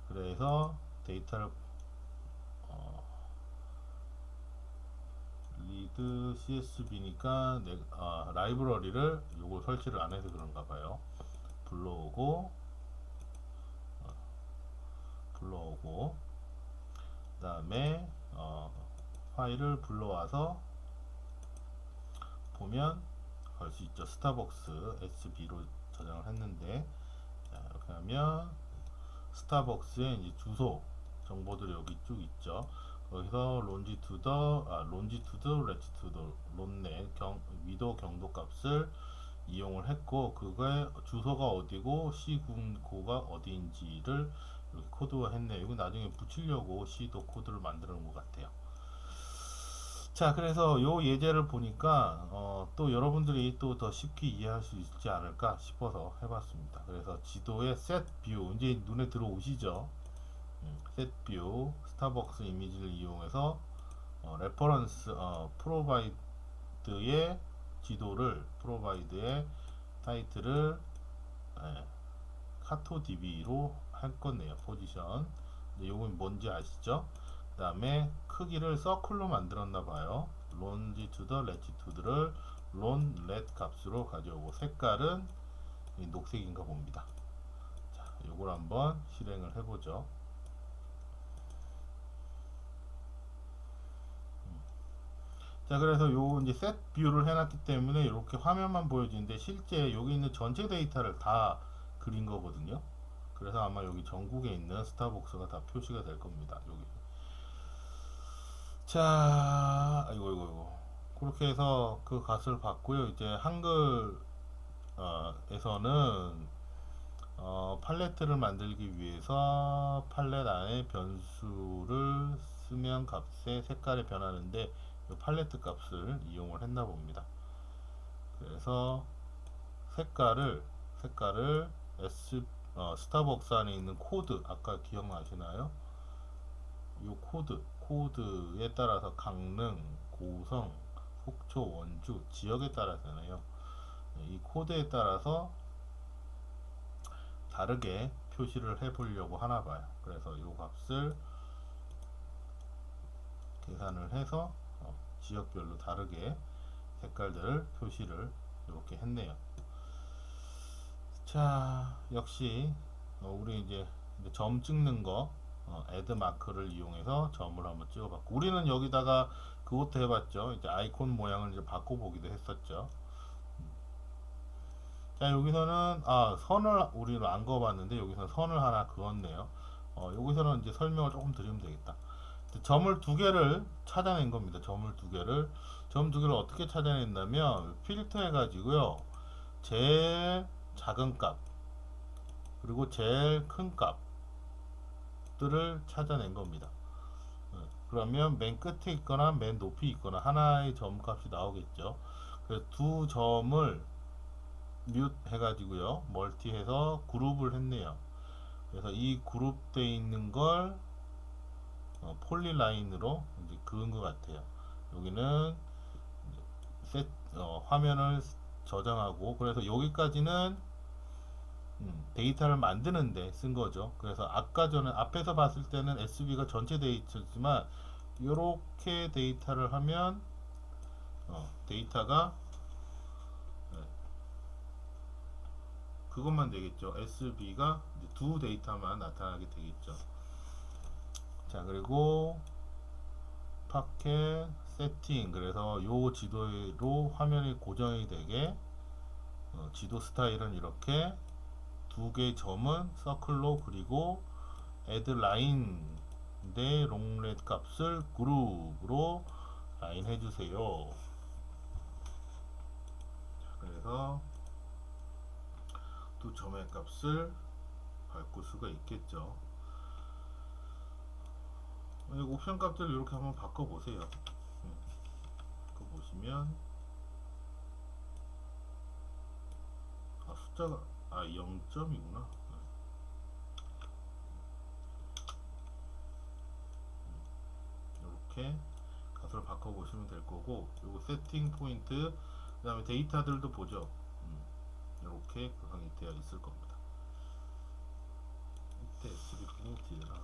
그래서 데이터를 리드 CSV니까 라이브러리를 요거 설치를 안 해서 그런가 봐요. 불러오고 그 다음에 파일을 불러와서 보면 알 수 있죠. 스타벅스 SB로 저장을 했는데, 자, 이렇게 하면 스타벅스의 이제 주소 정보들이 여기 쭉 있죠. 거기서 론지투드, 레티투드, 론넷, 위도 경도 값을 이용을 했고, 그거의 주소가 어디고 시군고가 어디인지를 이렇게 코드화했네요. 이거 나중에 붙이려고 C도 코드를 만들어 놓은 것 같아요. 자, 그래서 요 예제를 보니까 또 여러분들이 또 더 쉽게 이해할 수 있지 않을까 싶어서 해봤습니다. 그래서 지도의 셋 뷰 이제 눈에 들어오시죠? 셋 뷰 스타벅스 이미지를 이용해서 레퍼런스 프로바이드의 프로바이드의 타이틀을 카토DB로 할 거네요. 포지션. 요건 뭔지 아시죠? 그 다음에 크기를 서클로 만들었나 봐요. 론지투드, 레티투드를 론렛 값으로 가져오고 색깔은 녹색인가 봅니다. 자, 요걸 한번 실행을 해보죠. 자, 그래서 요 이제 셋 뷰를 해놨기 때문에 이렇게 화면만 보여지는데 실제 여기 있는 전체 데이터를 다 그린 거거든요. 그래서 아마 여기 전국에 있는 스타벅스가 다 표시가 될 겁니다. 여기. 자, 이거. 그렇게 해서 그 값을 받고요. 이제 한글에서는 팔레트를 만들기 위해서 팔렛 안에 변수를 쓰면 값의 색깔이 변하는데 이 팔레트 값을 이용을 했나 봅니다. 그래서 색깔을 스타벅스 안에 있는 코드 아까 기억나시나요? 이 코드에 따라서 강릉, 고성, 속초, 원주 지역에 따라서잖아요. 이 코드에 따라서 다르게 표시를 해 보려고 하나 봐요. 그래서 이 값을 계산을 해서 지역별로 다르게 색깔들을 표시를 이렇게 했네요. 자, 역시 우리 이제 점 찍는 거 애드 마크를 이용해서 점을 한번 찍어봤고, 우리는 여기다가 그것도 해봤죠. 이제 아이콘 모양을 이제 바꿔보기도 했었죠. 자, 여기서는 선을 우리는 안 그어봤는데 여기서 선을 하나 그었네요. 여기서는 이제 설명을 조금 드리면 되겠다. 점을 두 개를 찾아낸 겁니다. 점을 두 개를 어떻게 찾아냈냐면 필터 해가지고요, 제일 작은 값 그리고 제일 큰 값들을 찾아낸 겁니다. 그러면 맨 끝에 있거나 맨 높이 있거나 하나의 점 값이 나오겠죠. 그래서 두 점을 뮤트 해가지고요, 멀티 해서 그룹을 했네요. 그래서 이 그룹되어 있는 걸 폴리라인으로 이제 그은 것 같아요. 여기는 화면을 저장하고, 그래서 여기까지는 데이터를 만드는데 쓴 거죠. 그래서 아까 전에 앞에서 봤을 때는 SV가 전체 데이터지만 이렇게 데이터를 하면 데이터가 그것만 되겠죠. SV가 두 데이터만 나타나게 되겠죠. 자, 그리고 파켓 세팅, 그래서 요 지도로 화면이 고정이 되게 지도 스타일은 이렇게 두 개의 점은 서클로 그리고 add line 내 롱렛 값을 그룹으로 라인 해주세요. 그래서 두 점의 값을 바꿀 수가 있겠죠. 옵션 값들을 이렇게 한번 바꿔보세요. 그거 보시면 숫자가 0점이구나. 이렇게 값을 바꿔보시면 될 거고, 요거 세팅 포인트, 그 다음에 데이터들도 보죠. 이렇게 구성이 되어 있을 겁니다. 이때 SB 포인트라.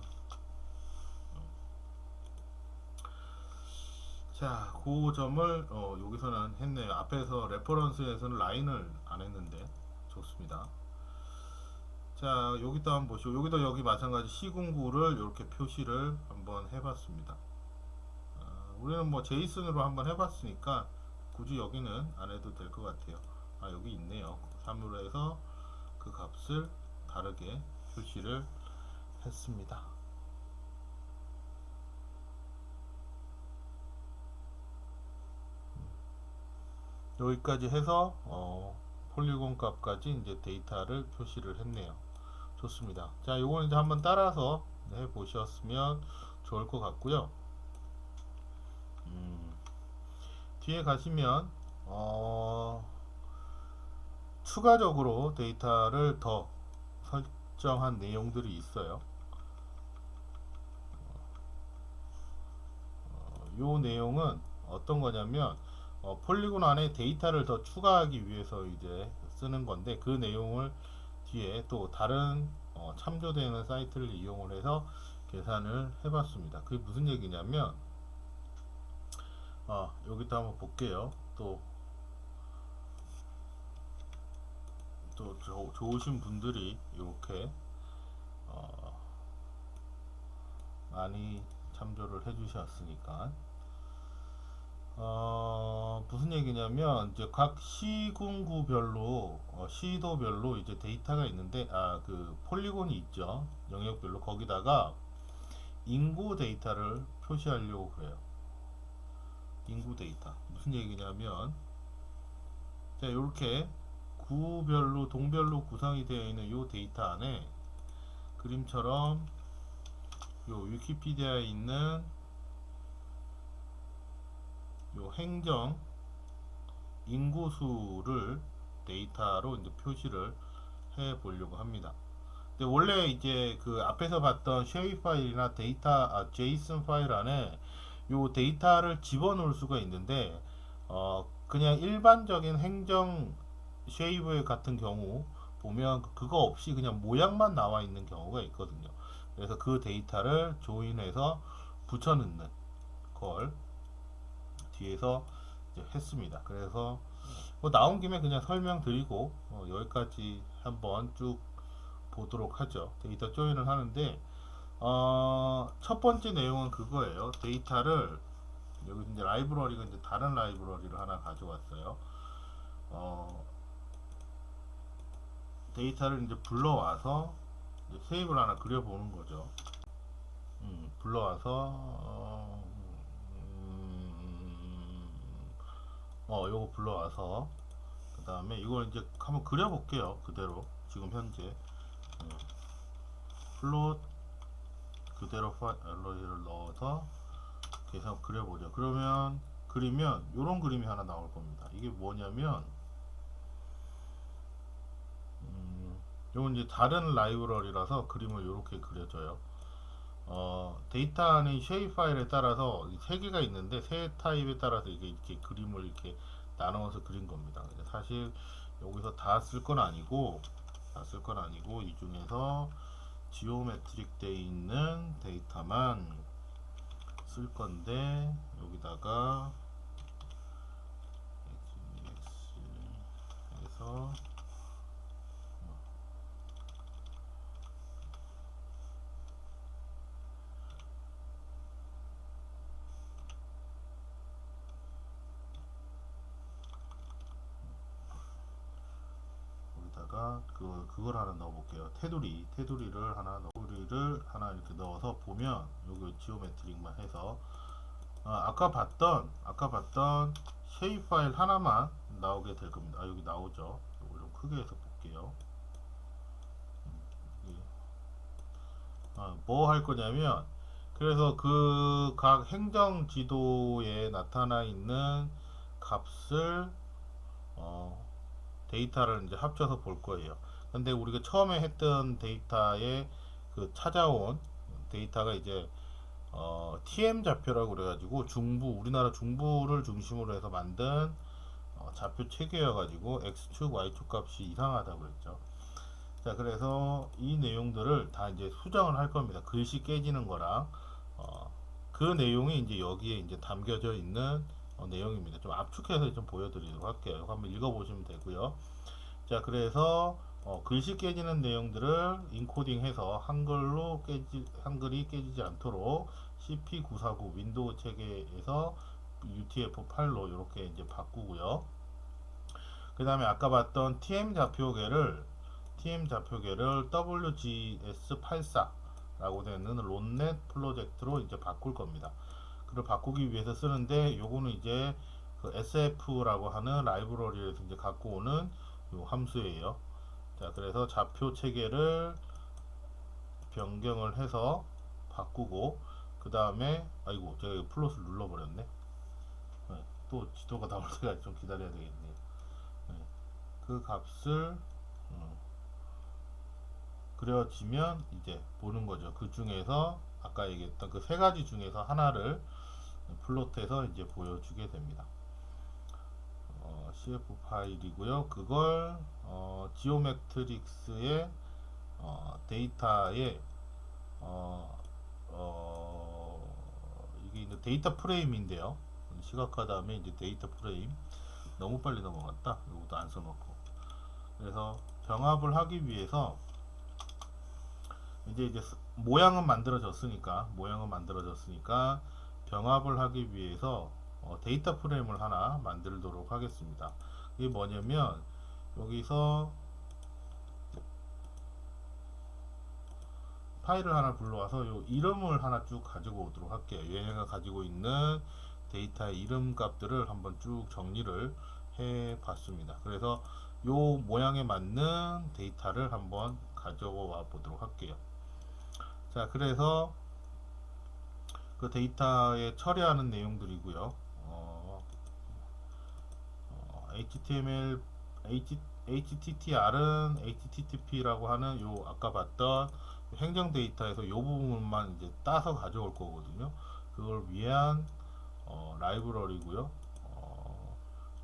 자, 그 점을 여기서는 했네요. 앞에서 레퍼런스에서는 라인을 안 했는데 좋습니다. 자, 여기도 한번 보시고, 여기도 여기 마찬가지 C09를 이렇게 표시를 한번 해봤습니다. 우리는 뭐 제이슨으로 한번 해봤으니까 굳이 여기는 안 해도 될 것 같아요. 여기 있네요. 3으로 해서 그 값을 다르게 표시를 했습니다. 여기까지 해서 폴리곤 값까지 이제 데이터를 표시를 했네요. 좋습니다. 자, 요거는 이제 한번 따라서 해 보셨으면 좋을 것 같고요. 뒤에 가시면 추가적으로 데이터를 더 설정한 내용들이 있어요. 요 내용은 어떤 거냐면 폴리곤 안에 데이터를 더 추가하기 위해서 이제 쓰는 건데, 그 내용을 뒤에 또 다른 참조되는 사이트를 이용을 해서 계산을 해봤습니다. 그게 무슨 얘기냐면 여기도 한번 볼게요. 또 좋으신 분들이 이렇게 많이 참조를 해주셨으니까 무슨 얘기냐면, 이제 각 시군구별로 시도별로 이제 데이터가 있는데, 그 폴리곤이 있죠. 영역별로. 거기다가 인구 데이터를 표시하려고 그래요. 인구 데이터 무슨 얘기냐면, 자, 이렇게 구별로 동별로 구성이 되어 있는 이 데이터 안에 그림처럼 요 위키피디아에 있는 요 행정 인구수를 데이터로 이제 표시를 해 보려고 합니다. 근데 원래 이제 그 앞에서 봤던 쉐이 파일이나 데이터 제이슨 파일 안에 요 데이터를 집어넣을 수가 있는데, 그냥 일반적인 행정 쉐이브 같은 경우 보면 그거 없이 그냥 모양만 나와 있는 경우가 있거든요. 그래서 그 데이터를 조인해서 붙여넣는 걸 뒤에서 이제 했습니다. 그래서 뭐 나온 김에 그냥 설명드리고 여기까지 한번 쭉 보도록 하죠. 데이터 조인을 하는데 첫 번째 내용은 그거예요. 데이터를 여기 이제 라이브러리가 이제 다른 라이브러리를 하나 가져왔어요. 어, 데이터를 이제 불러와서 이제 세입을 하나 그려보는 거죠. 불러와서 요거 불러와서 그 다음에 이걸 이제 한번 그려볼게요. 그대로 지금 현재 플롯 그대로 파일러리를 넣어서 계속 그려보죠. 그러면 그리면 이런 그림이 하나 나올 겁니다. 이게 뭐냐면 요건 이제 다른 라이브러리라서 그림을 이렇게 그려줘요. 데이터 안에 쉐입 파일에 따라서 세 개가 있는데 세 타입에 따라서 이렇게 그림을 이렇게 나눠서 그린 겁니다. 사실 여기서 다 쓸 건 아니고 이 중에서 지오메트릭 돼 있는 데이터만 쓸 건데 여기다가 해서 여기다가 그걸 하나 넣어볼게요. 테두리를 하나 이렇게 넣어서 보면 여기 지오메트릭만 해서 아까 봤던 쉐입 파일 하나만 나오게 될 겁니다. 여기 나오죠. 이걸 좀 크게 해서 볼게요. 뭐 할 거냐면 그래서 그 각 행정 지도에 나타나 있는 값을 데이터를 이제 합쳐서 볼 거예요. 근데 우리가 처음에 했던 데이터에 그 찾아온 데이터가 이제 TM 좌표라고 그래가지고 우리나라 중부를 중심으로 해서 만든 좌표 체계여가지고 X축, Y축 값이 이상하다고 그랬죠. 자, 그래서 이 내용들을 다 이제 수정을 할 겁니다. 글씨 깨지는 거랑 그 내용이 이제 여기에 이제 담겨져 있는 내용입니다. 좀 압축해서 좀 보여드리도록 할게요. 한번 읽어보시면 되고요. 자, 그래서 글씨 깨지는 내용들을 인코딩해서 한글이 깨지지 않도록 CP949 윈도우 체계에서 UTF-8로 이렇게 이제 바꾸고요. 그 다음에 아까 봤던 TM 좌표계를 WGS84라고 되는 론넷 프로젝트로 이제 바꿀 겁니다. 그걸 바꾸기 위해서 쓰는데 요거는 이제 그 SF라고 하는 라이브러리에서 이제 갖고 오는 요 함수예요. 자, 그래서 좌표 체계를 변경을 해서 바꾸고 그 다음에 아이고 제가 플롯을 눌러버렸네. 또 지도가 나올 때까지 좀 기다려야 되겠네요. 그 값을 그려지면 이제 보는 거죠. 그 중에서 아까 얘기했던 그 세 가지 중에서 하나를 플롯해서 이제 보여주게 됩니다. CF 파일이고요. 그걸 지오메트릭스의 데이터에 이게 이제 데이터 프레임인데요. 시각화 다음에 이제 데이터 프레임 너무 빨리 넘어갔다. 이것도 안 써놓고 그래서 병합을 하기 위해서 이제 모양은 만들어졌으니까 병합을 하기 위해서 데이터 프레임을 하나 만들도록 하겠습니다. 이게 뭐냐면 여기서 파일을 하나 불러와서 요 이름을 하나 쭉 가지고 오도록 할게요. 얘네가 가지고 있는 데이터의 이름 값들을 한번 쭉 정리를 해 봤습니다. 그래서 요 모양에 맞는 데이터를 한번 가져와 보도록 할게요. 자, 그래서 그 데이터에 처리하는 내용들이고요. HTML, HTTR은 HTTP라고 하는 요 아까 봤던 행정 데이터에서 요 부분만 이제 따서 가져올 거거든요. 그걸 위한 라이브러리고요.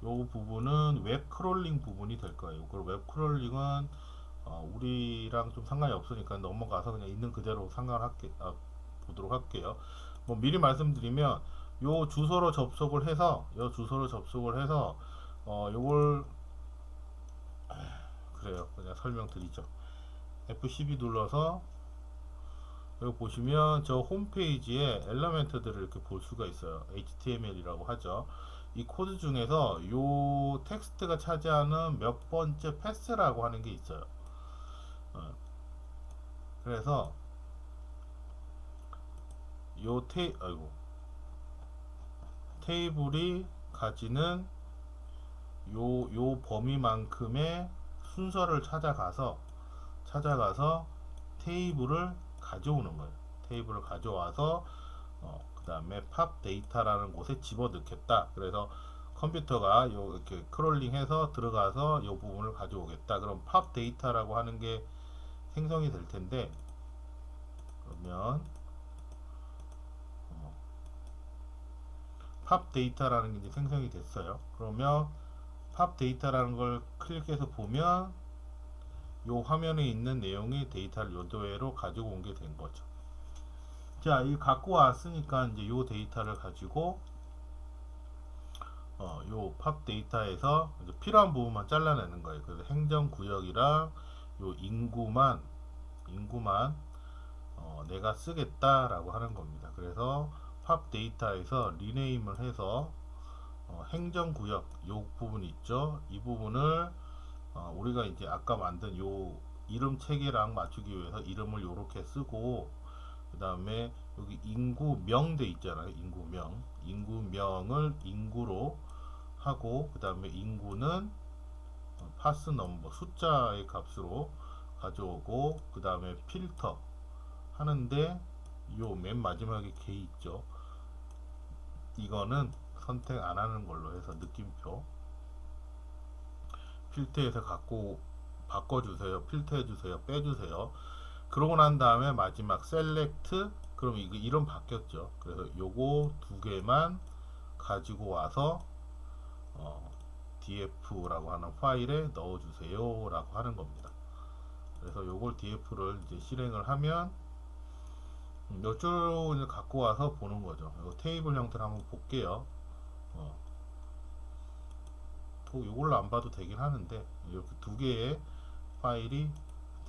요 부분은 웹 크롤링 부분이 될 거예요. 그 웹 크롤링은 우리랑 좀 상관이 없으니까 넘어가서 그냥 있는 그대로 보도록 할게요. 뭐 미리 말씀드리면 요 주소로 접속을 해서 요걸 그래요. 그냥 설명드리죠. F12 눌러서 여기 보시면 저 홈페이지에 엘리멘트들을 이렇게 볼 수가 있어요. HTML이라고 하죠. 이 코드 중에서 요 텍스트가 차지하는 몇 번째 패스라고 하는 게 있어요. 그래서 요 테이블이 가지는 요 범위만큼의 순서를 찾아가서 테이블을 가져오는 거예요. 테이블을 가져와서 그 다음에 팝 데이터라는 곳에 집어넣겠다. 그래서 컴퓨터가 이렇게 크롤링해서 들어가서 이 부분을 가져오겠다. 그럼 팝 데이터라고 하는 게 생성이 될 텐데, 그러면 팝 데이터라는 게 이제 생성이 됐어요. 그러면 팝 데이터라는 걸 클릭해서 보면 이 화면에 있는 내용이 데이터를 요도회로 가지고 온 게 된 거죠. 자, 이 갖고 왔으니까 이제 이 데이터를 가지고 요 팝 데이터에서 필요한 부분만 잘라내는 거예요. 그래서 행정구역이랑 요 인구만 내가 쓰겠다라고 하는 겁니다. 그래서 팝 데이터에서 리네임을 해서 행정구역 요 부분 있죠. 이 부분을 우리가 이제 아까 만든 요 이름 체계랑 맞추기 위해서 이름을 요렇게 쓰고, 그 다음에 여기 인구명 돼 있잖아요. 인구명을 인구로 하고, 그 다음에 인구는 파스 넘버 숫자의 값으로 가져오고, 그 다음에 필터 하는데 요 맨 마지막에 개 있죠. 이거는 선택 안 하는 걸로 해서 느낌표 필터에서 갖고 바꿔주세요. 필터해주세요. 빼주세요. 그러고 난 다음에 마지막 셀렉트, 그럼 이거 이름 바뀌었죠. 그래서 요거 두 개만 가지고 와서 df라고 하는 파일에 넣어주세요 라고 하는 겁니다. 그래서 요걸 df를 이제 실행을 하면 이쪽으로 갖고 와서 보는 거죠. 이거 테이블 형태를 한번 볼게요. 이걸로 안 봐도 되긴 하는데 이렇게 두 개의 파일이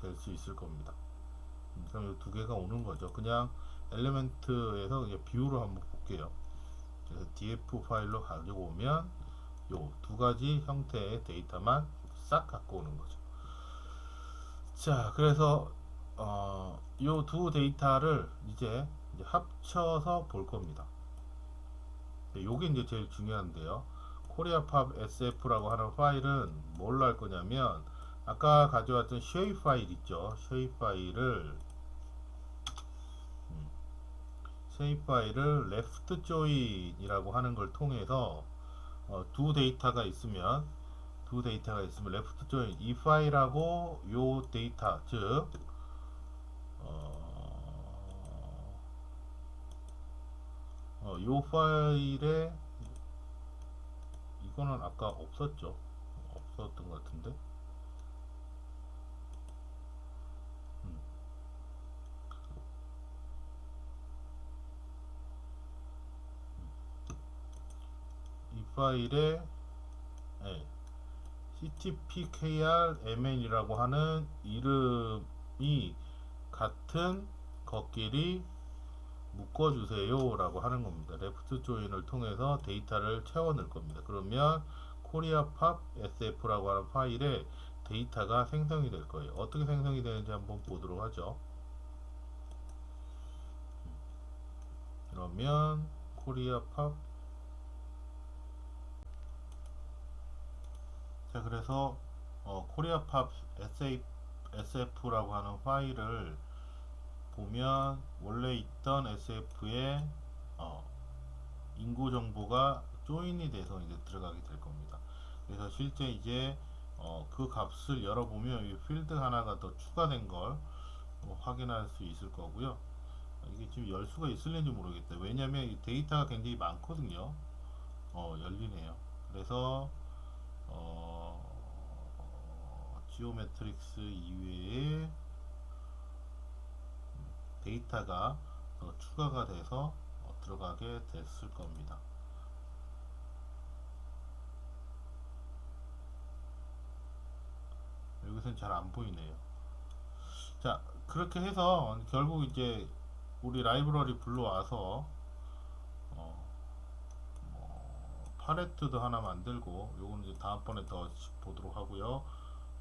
될 수 있을 겁니다. 그럼 이 두 개가 오는 거죠. 그냥 엘리멘트에서 그냥 뷰로 한번 볼게요. 그래서 df 파일로 가지고 오면 요 두 가지 형태의 데이터만 싹 갖고 오는 거죠. 자, 그래서 요 두 데이터를 이제 합쳐서 볼 겁니다. 요게 이제 제일 중요한데요. 코리아팝 sf라고 하는 파일은 뭘로 할 거냐면, 아까 가져왔던 쉐입 파일 있죠. 쉐입 파일을 레프트 조인이라고 하는 걸 통해서 두 데이터가 있으면 레프트 조인 이 파일하고 요 데이터, 즉 요 파일에 이거는 아까 없었죠. 없었던 것 같은데. 이 파일에 ctpkrmn이라고 하는 이름이 같은 것끼리 묶어주세요 라고 하는 겁니다. 레프트 조인을 통해서 데이터를 채워 넣을 겁니다. 그러면 코리아팝 sf라고 하는 파일에 데이터가 생성이 될 거예요. 어떻게 생성이 되는지 한번 보도록 하죠. 그러면 코리아팝, 자, 그래서 코리아팝 sf라고 하는 파일을 보면 원래 있던 sf에 인구 정보가 조인이 돼서 이제 들어가게 될 겁니다. 그래서 실제 이제 그 값을 열어보면 이 필드 하나가 더 추가된 걸 확인할 수 있을 거고요. 이게 지금 열 수가 있을는지 모르겠다. 왜냐면 이 데이터가 굉장히 많거든요. 열리네요. 그래서 지오메트릭스 이외에 데이터가 추가가 돼서 들어가게 됐을 겁니다. 여기서는 잘 안 보이네요. 자, 그렇게 해서 결국 이제 우리 라이브러리 불러와서 팔레트도 하나 만들고, 요거는 이제 다음번에 더 보도록 하고요.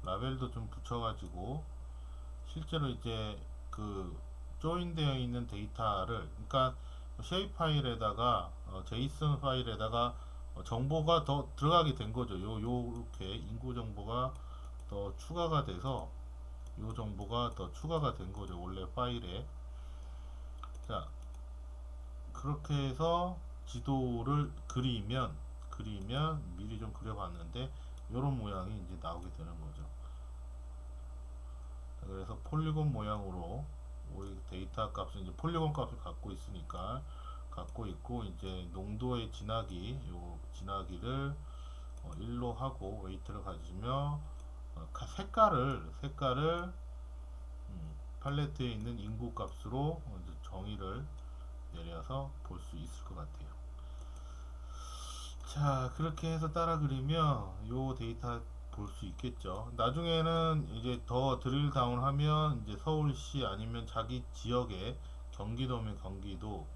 라벨도 좀 붙여가지고 실제로 이제 그 조인되어 있는 데이터를, 그러니까 쉐입 파일에다가 제이슨 파일에다가 정보가 더 들어가게 된 거죠. 요렇게 인구 정보가 더 추가가 돼서 요 정보가 더 추가가 된 거죠, 원래 파일에. 자, 그렇게 해서 지도를 그리면 미리 좀 그려봤는데 요런 모양이 이제 나오게 되는 거죠. 그래서 폴리곤 모양으로 우리 데이터 값은 이제 폴리곤 값을 갖고 있으니까 갖고 있고, 이제 농도의 진하기, 요 진하기를 1로 하고 웨이트를 가지며 색깔을 팔레트에 있는 인구 값으로 이제 정의를 내려서 볼 수 있을 것 같아요. 자, 그렇게 해서 따라 그리면 요 데이터 볼 수 있겠죠. 나중에는 이제 더 드릴 다운 하면 이제 서울시 아니면 자기 지역에, 경기도면 경기도,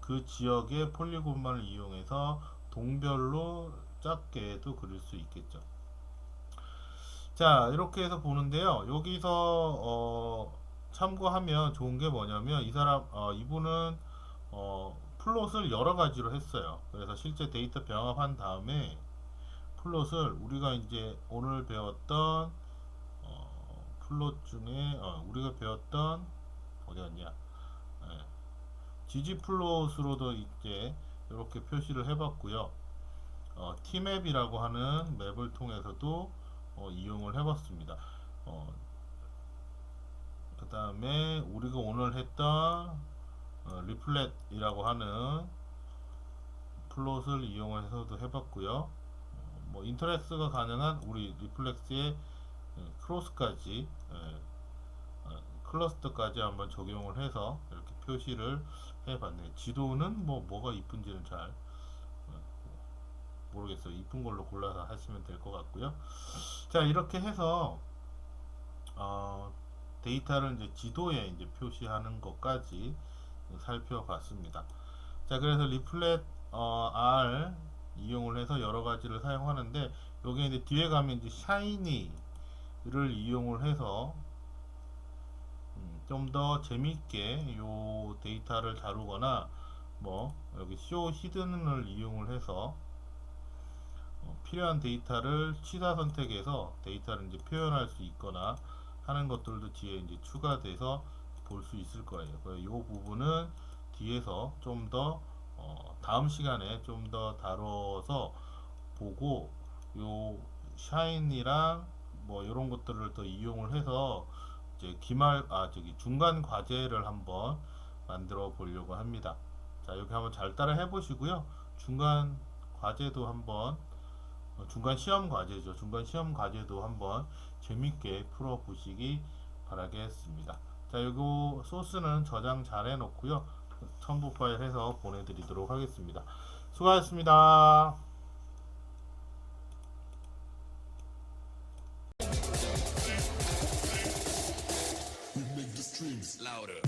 그 지역의 폴리곤만을 이용해서 동별로 작게도 그릴 수 있겠죠. 자, 이렇게 해서 보는데요. 여기서 참고하면 좋은 게 뭐냐면, 이분은 플롯을 여러 가지로 했어요. 그래서 실제 데이터 병합한 다음에 플롯을 우리가 이제 오늘 배웠던 플롯 중에 우리가 배웠던 어디였냐, 예, GG 플롯으로도 이제 이렇게 표시를 해봤고요. T맵이라고 하는 맵을 통해서도 이용을 해봤습니다. 그 다음에 우리가 오늘 했던 리플렛이라고 하는 플롯을 이용해서도 해봤고요. 뭐 인터레스가 가능한 우리 리플렉스의 크로스까지, 클러스터까지 한번 적용을 해서 이렇게 표시를 해봤네요. 지도는 뭐가 이쁜지는 잘 모르겠어요. 이쁜 걸로 골라서 하시면 될 것 같고요. 자, 이렇게 해서 데이터를 이제 지도에 이제 표시하는 것까지 살펴봤습니다. 자, 그래서 리플렛 R 이용을 해서 여러 가지를 사용하는데, 여기 이제 뒤에 가면 이제 샤이니를 이용을 해서 좀 더 재미있게 요 데이터를 다루거나, 뭐 여기 쇼 히든을 이용을 해서 필요한 데이터를 취사 선택해서 데이터를 이제 표현할 수 있거나 하는 것들도 뒤에 이제 추가돼서 볼 수 있을 거예요. 이 부분은 뒤에서 좀 더 다음 시간에 좀 더 다뤄서 보고, 요 샤인이랑 뭐 이런 것들을 더 이용을 해서 이제 중간 과제를 한번 만들어 보려고 합니다. 자, 여기 한번 잘 따라 해보시고요. 중간 과제도 한번 중간 시험 과제죠. 중간 시험 과제도 한번 재밌게 풀어 보시기 바라겠습니다. 자, 요거 소스는 저장 잘 해놓고요. 첨부 파일 해서 보내드리도록 하겠습니다. 수고하셨습니다. We make the streams louder.